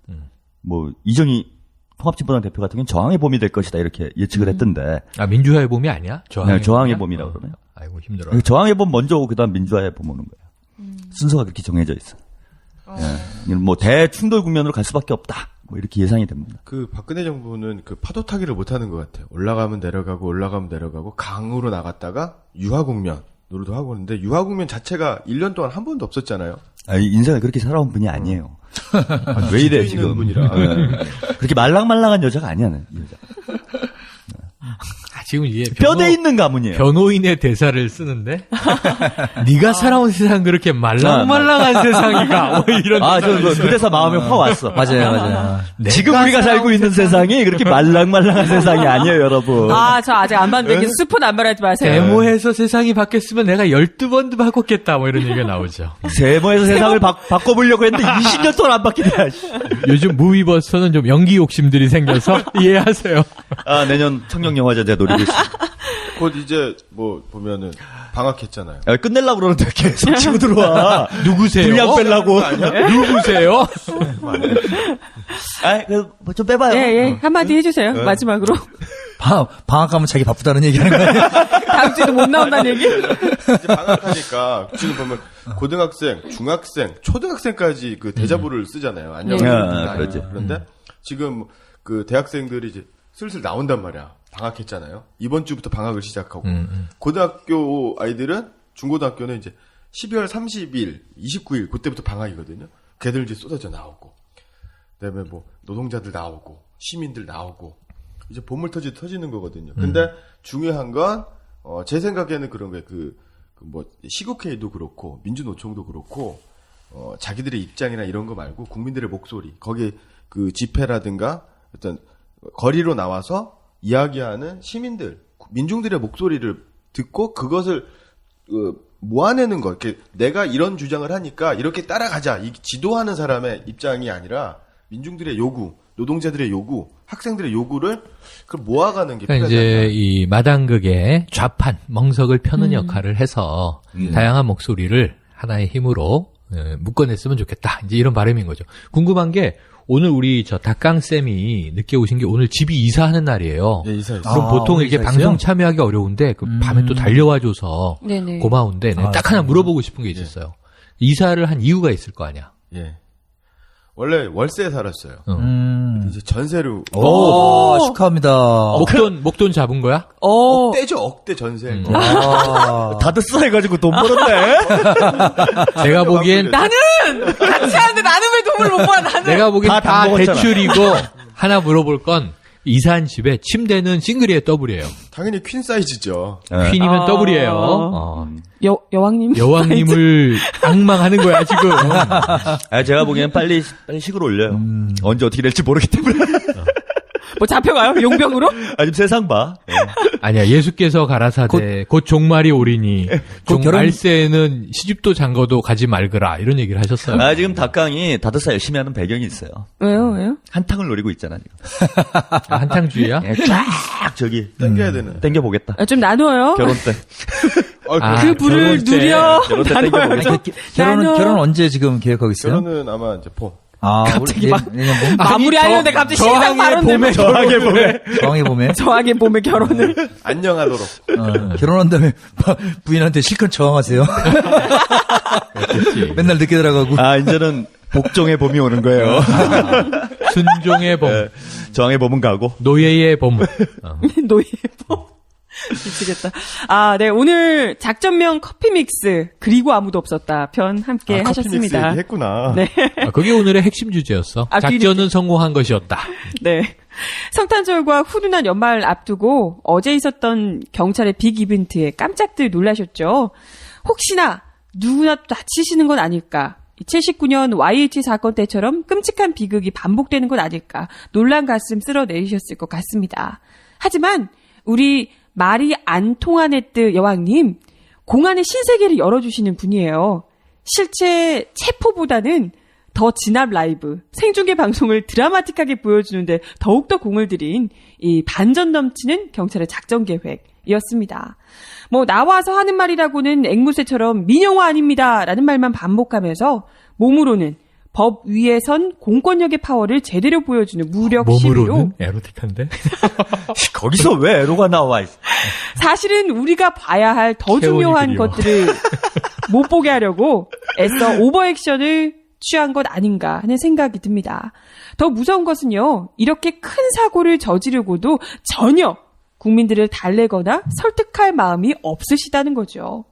뭐 이정희 통합진보당 대표 같은 경우는 저항의 봄이 될 것이다 이렇게 예측을 했던데. 민주화의 봄이 아니야? 저항의 봄이라고 그러네요. 아이고 힘들어. 저항의 봄 먼저 오고 그다음 민주화의 봄 오는 거예요. 순서가 그렇게 정해져 있어. 뭐 대충돌 국면으로 갈 수밖에 없다. 뭐 이렇게 예상이 됩니다. 그 박근혜 정부는 그 파도 타기를 못 하는 것 같아요. 올라가면 내려가고 올라가면 내려가고 강으로 나갔다가 유화 국면으로도 하고 있는데 유화 국면 자체가 1년 동안 한 번도 없었잖아요. 인생을 그렇게 살아온 분이 아니에요. 왜 이래 지금? 분이라. 그렇게 말랑말랑한 여자가 아니야, 이 여자. 지금 이게 뼈대 있는 가문이에요. 변호인의 대사를 쓰는데 네가 살아온 세상 그렇게 말랑말랑한 세상이가 뭐 이런. 그 대사 마음에 확 왔어. 맞아요. 지금 우리가 살고 있는 세상이 그렇게 말랑말랑한 세상이 아니에요, 여러분. 저 아직 안 봤는데 스포 남발하지 마세요. 세모에서 세상이 바뀌었으면 내가 12번도 바꿨겠다 뭐 이런 얘기가 나오죠. 세모에서 세상을 바꿔보려고 했는데 20년 동안 안 바뀌네. 요즘 무비버스는 좀 연기 욕심들이 생겨서 이해하세요. 내년 청룡영화제 제가 노리고 있습니다. 곧 이제 뭐 보면은 방학했잖아요. 끝내려고 그러는데 계속 치고 들어와. 누구세요? 분량 빼려고. 누구세요? 좀 빼봐요. 예. 한마디 해주세요. 마지막으로. 방학 가면 자기 바쁘다는 얘기 하는 거예요? 다음 주에도 못 나온다는 얘기? 이제 방학하니까 지금 보면 고등학생, 중학생, 초등학생까지 그 대자보를 쓰잖아요. 안녕하세요. 그렇지. 그런데 지금 그 대학생들이 이제 슬슬 나온단 말이야. 방학했잖아요. 이번 주부터 방학을 시작하고. 고등학교 아이들은, 중고등학교는 이제 12월 30일, 29일, 그때부터 방학이거든요. 걔들 이제 쏟아져 나오고. 그 다음에 뭐, 노동자들 나오고, 시민들 나오고. 이제 보물 터지는 거거든요. 근데 중요한 건, 제 생각에는 그런 거예요. 뭐, 시국회의도 그렇고, 민주노총도 그렇고, 자기들의 입장이나 이런 거 말고, 국민들의 목소리, 거기에 그 집회라든가, 어떤, 거리로 나와서 이야기하는 시민들, 민중들의 목소리를 듣고 그것을 모아내는 거. 이렇게 내가 이런 주장을 하니까 이렇게 따라가자. 이 지도하는 사람의 입장이 아니라 민중들의 요구, 노동자들의 요구, 학생들의 요구를 그걸 모아가는 게 필요하다. 이제 이 마당극의 좌판, 멍석을 펴는 역할을 해서 다양한 목소리를 하나의 힘으로 묶어냈으면 좋겠다. 이제 이런 바람인 거죠. 궁금한 게 오늘 우리 닭강쌤이 늦게 오신 게 오늘 집이 이사하는 날이에요. 네, 이사했어요. 그럼 보통 이렇게 방송 참여하기 어려운데 그 밤에 또 달려와줘서 고마운데 딱 하나 물어보고 싶은 게 있었어요. 이사를 한 이유가 있을 거 아니야. 예. 원래 월세에 살았어요. 이제 전세로. 축하합니다. 목돈 잡은 거야? 억대죠, 억대 전세. 다들 써해가지고 돈 벌었네. 내가 보기엔 나는 같이 하는데 나는 왜 돈을 못 벌어? 나는 내가 보기엔 다 대출이고 하나 물어볼 건 이사한 집에 침대는 싱글이에요, 더블이에요? 당연히 퀸 사이즈죠. 퀸이면 더블이에요. 여왕님을 악망하는 거야 지금. 제가 보기엔 빨리 식을 올려요. 언제 어떻게 될지 모르기 때문에. 뭐 잡혀가요? 용병으로? 아니 세상 봐. 아니야, 예수께서 가라사대 곧 종말이 오리니 종말세에는 시집도 장거도 가지 말거라 이런 얘기를 하셨어요. 지금 닭강이 다드사 열심히 하는 배경이 있어요. 왜요? 한탕을 노리고 있잖아 지금. 한탕주의야? 쫙 저기 땡겨야 되는. 땡겨보겠다. 좀 나눠요. 결혼 때. 그 불을 누려. 결혼 때 땡겨보겠다. 결혼 언제 지금 계획하고 있어요? 결혼은 아마 이제 봄. 갑자기 마무리하려는데 갑자기 신상 발언. 저항의 봄에 결혼을 안녕하도록. 결혼한 다음에 부인한테 실컷 저항하세요. 맨날 늦게 들어가고. 이제는 복종의 봄이 오는 거예요. 순종의 봄. 저항의 봄은 가고. 노예의 봄. 노예의 봄. 미치겠다. 네, 오늘 작전명 커피 믹스, 그리고 아무도 없었다 편 함께 하셨습니다. 했구나. 네. 그게 오늘의 핵심 주제였어. 작전은 성공한 것이었다. 네. 성탄절과 훈훈한 연말 앞두고 어제 있었던 경찰의 빅 이벤트에 깜짝들 놀라셨죠. 혹시나 누구나 다치시는 건 아닐까. 79년 YH 사건 때처럼 끔찍한 비극이 반복되는 건 아닐까. 놀란 가슴 쓸어내리셨을 것 같습니다. 하지만 우리 말이 안 통하네뜨 여왕님, 공안의 신세계를 열어주시는 분이에요. 실제 체포보다는 더 진압 라이브, 생중계 방송을 드라마틱하게 보여주는데 더욱더 공을 들인 이 반전 넘치는 경찰의 작전 계획이었습니다. 뭐 나와서 하는 말이라고는 앵무새처럼 민영화 아닙니다 라는 말만 반복하면서 몸으로는 법 위에 선 공권력의 파워를 제대로 보여주는 무력 시위로. 몸으로는 에로틱한데? 거기서 왜 에로가 나와? 사실은 우리가 봐야 할 더 중요한 것들을 못 보게 하려고 애써 오버액션을 취한 것 아닌가 하는 생각이 듭니다. 더 무서운 것은요, 이렇게 큰 사고를 저지르고도 전혀 국민들을 달래거나 설득할 마음이 없으시다는 거죠.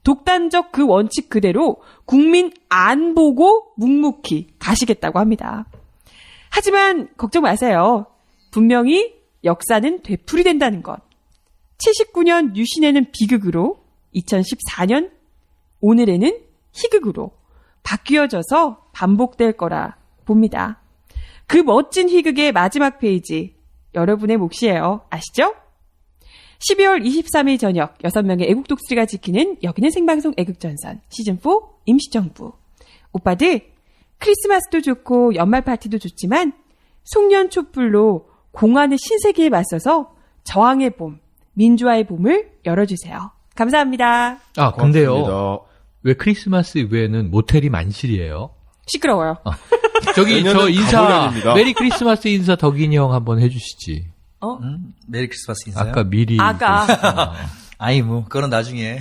독단적 그 원칙 그대로 국민 안 보고 묵묵히 가시겠다고 합니다. 하지만 걱정 마세요. 분명히 역사는 되풀이된다는 것. 79년 유신에는 비극으로, 2014년 오늘에는 희극으로 바뀌어져서 반복될 거라 봅니다. 그 멋진 희극의 마지막 페이지, 여러분의 몫이에요. 아시죠? 12월 23일 저녁 6명의 애국 독수리가 지키는 여기는 생방송 애국전선 시즌4 임시정부. 오빠들, 크리스마스도 좋고 연말 파티도 좋지만 송년 촛불로 공안의 신세계에 맞서서 저항의 봄, 민주화의 봄을 열어주세요. 감사합니다. 아, 근데요. 고맙습니다. 왜 크리스마스 이후에는 모텔이 만실이에요? 시끄러워요. 저기 저 인사, 가보련입니다. 메리 크리스마스 인사 덕인이 형 한번 해주시지. 메리 크리스마스 인사요? 아까 미리. 아이 뭐 그거는 나중에.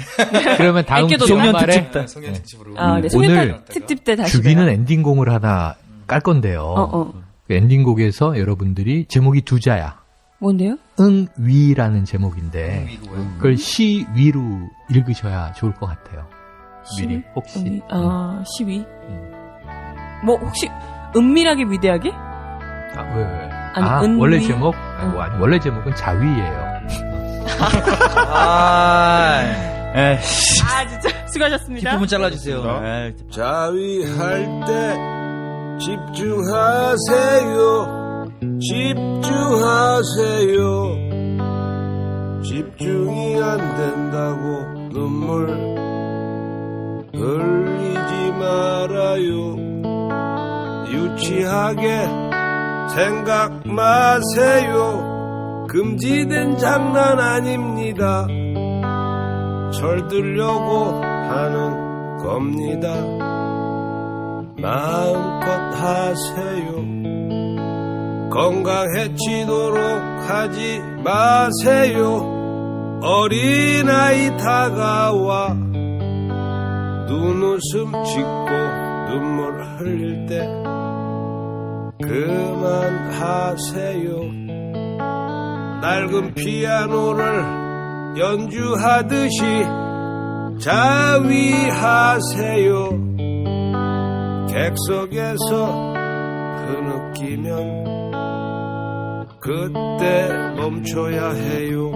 그러면 다음 송년 주말에 특집 때. 송년 특집으로. 네, 오늘 특집 때 다시 주기는 엔딩곡을 하나 깔 건데요. 그 엔딩곡에서 여러분들이 제목이 두 자야. 뭔데요? 응위라는 제목인데 그걸 시위로 읽으셔야 좋을 것 같아요. 미리 혹시. 시위. 뭐 혹시 은밀하게 위대하게? 왜? 아니, 원래 제목? 아니, 원래 제목은 자위예요. 진짜 수고하셨습니다. 뒷부분 잘라주세요. 자위할 때 집중하세요. 집중하세요. 집중이 안 된다고 눈물 흘리지 말아요. 유치하게 생각 마세요. 금지된 장난 아닙니다. 철들려고 하는 겁니다. 마음껏 하세요. 건강 해치도록 하지 마세요. 어린아이 다가와 눈웃음 짓고 눈물 흘릴 때 그만하세요. 낡은 피아노를 연주하듯이 자위하세요. 객석에서 흐느끼면 그때 멈춰야 해요.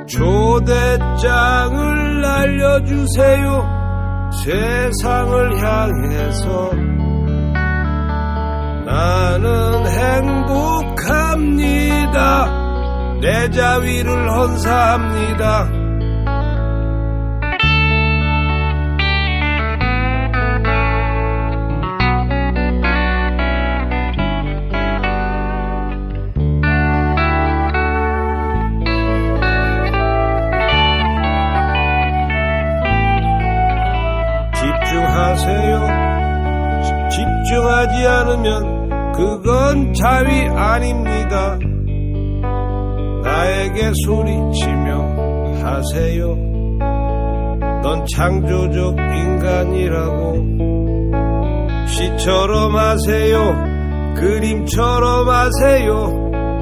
초대장을 날려주세요. 세상을 향해서 나는 행복합니다. 내 자위를 헌사합니다. 집중하세요. 집중하지 않으면 그건 자위 아닙니다. 나에게 소리치며 하세요. 넌 창조적 인간이라고. 시처럼 하세요. 그림처럼 하세요.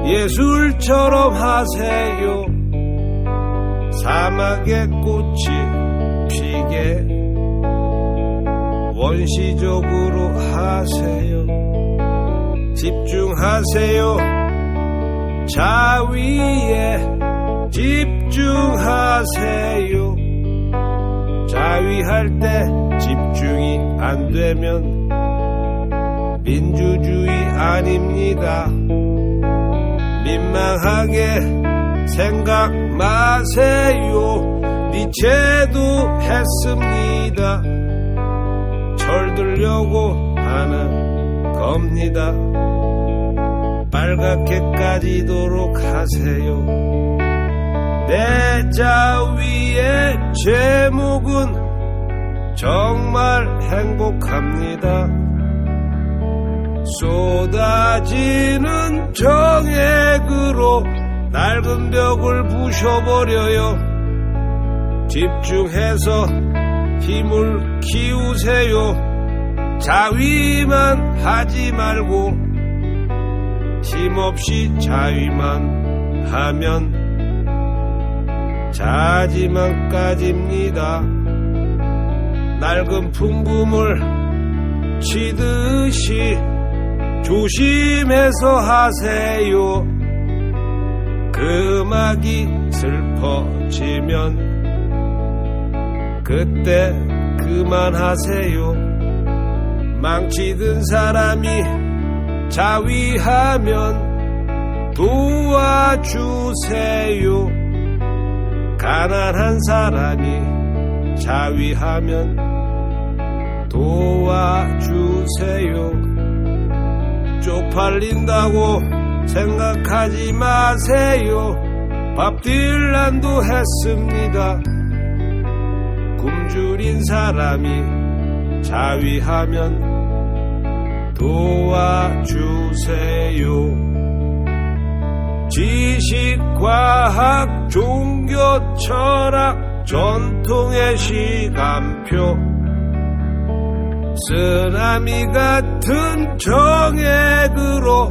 예술처럼 하세요. 사막의 꽃이 피게 원시적으로 하세요. 집중하세요. 자위에 집중하세요. 자위할 때 집중이 안 되면 민주주의 아닙니다. 민망하게 생각 마세요. 니체도 했습니다. 철들려고 하는 겁니다. 빨갛게 까지도록 하세요. 내 자위의 제목은 정말 행복합니다. 쏟아지는 정액으로 낡은 벽을 부셔버려요. 집중해서 힘을 키우세요. 자위만 하지 말고 힘없이 자위만 하면 자지만 까집니다. 낡은 풍금을 치듯이 조심해서 하세요. 그 음악이 슬퍼지면 그때 그만하세요. 망치든 사람이 자위하면 도와주세요. 가난한 사람이 자위하면 도와주세요. 쪽팔린다고 생각하지 마세요. 밥 딜란도 했습니다. 굶주린 사람이 자위하면 도와주세요. 지식, 과학, 종교, 철학, 전통의 시간표, 쓰나미 같은 정액으로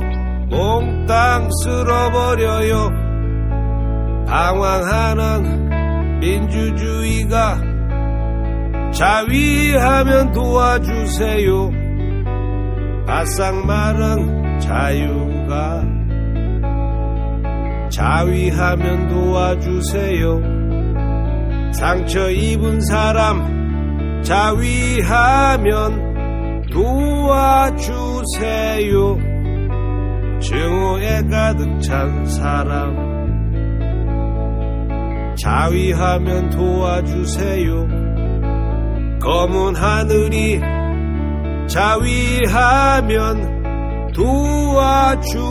몽땅 쓸어버려요. 방황하는 민주주의가 자위하면 도와주세요. 바싹 마른 자유가 자위하면 도와주세요. 상처 입은 사람 자위하면 도와주세요. 증오에 가득 찬 사람 자위하면 도와주세요. 검은 하늘이 자위하면 도와주세요.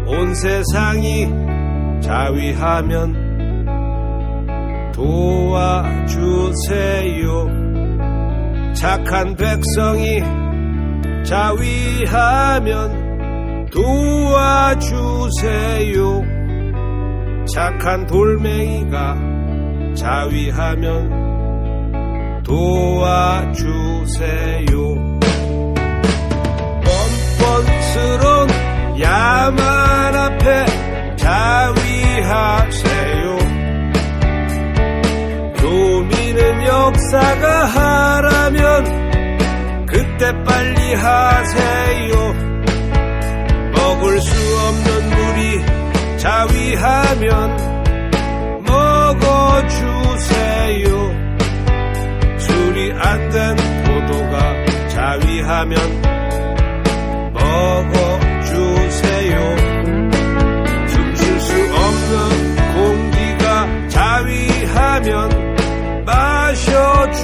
온 세상이 자위하면 도와주세요. 착한 백성이 자위하면 도와주세요. 착한 돌멩이가 자위하면 도와주세요. 뻔뻔스러운 야만 앞에 자위하세요. 교민은 역사가 하라면 그때 빨리 하세요. 먹을 수 없는 물이 자위하면 먹어주세요. 술이 안 된 포도가 자위하면 먹어주세요. 숨 쉴 수 없는 공기가 자위하면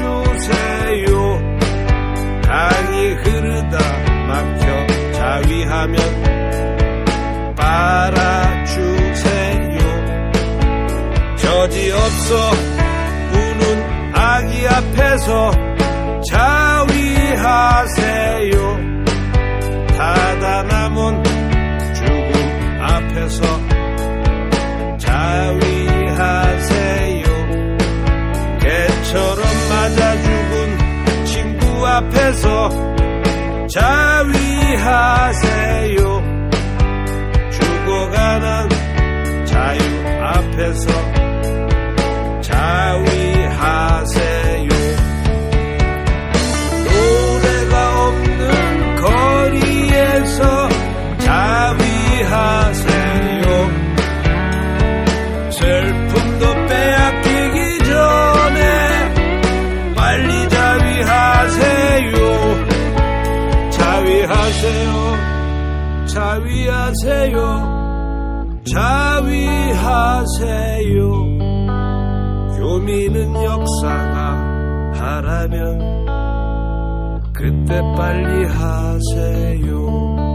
마셔주세요. 강이 흐르다 막혀 자위하면 빨아주세요. 저지없어 우는 아기 앞에서 자위하세요. 타다 남은 죽음 앞에서 자위하세요. 개처럼 맞아 죽은 친구 앞에서 자위하세요. 죽어가는 자유 앞에서 자위하세요. 노래가 없는 건 자위하세요 자위하세요 교민은 역사가 하라면 그때 빨리 하세요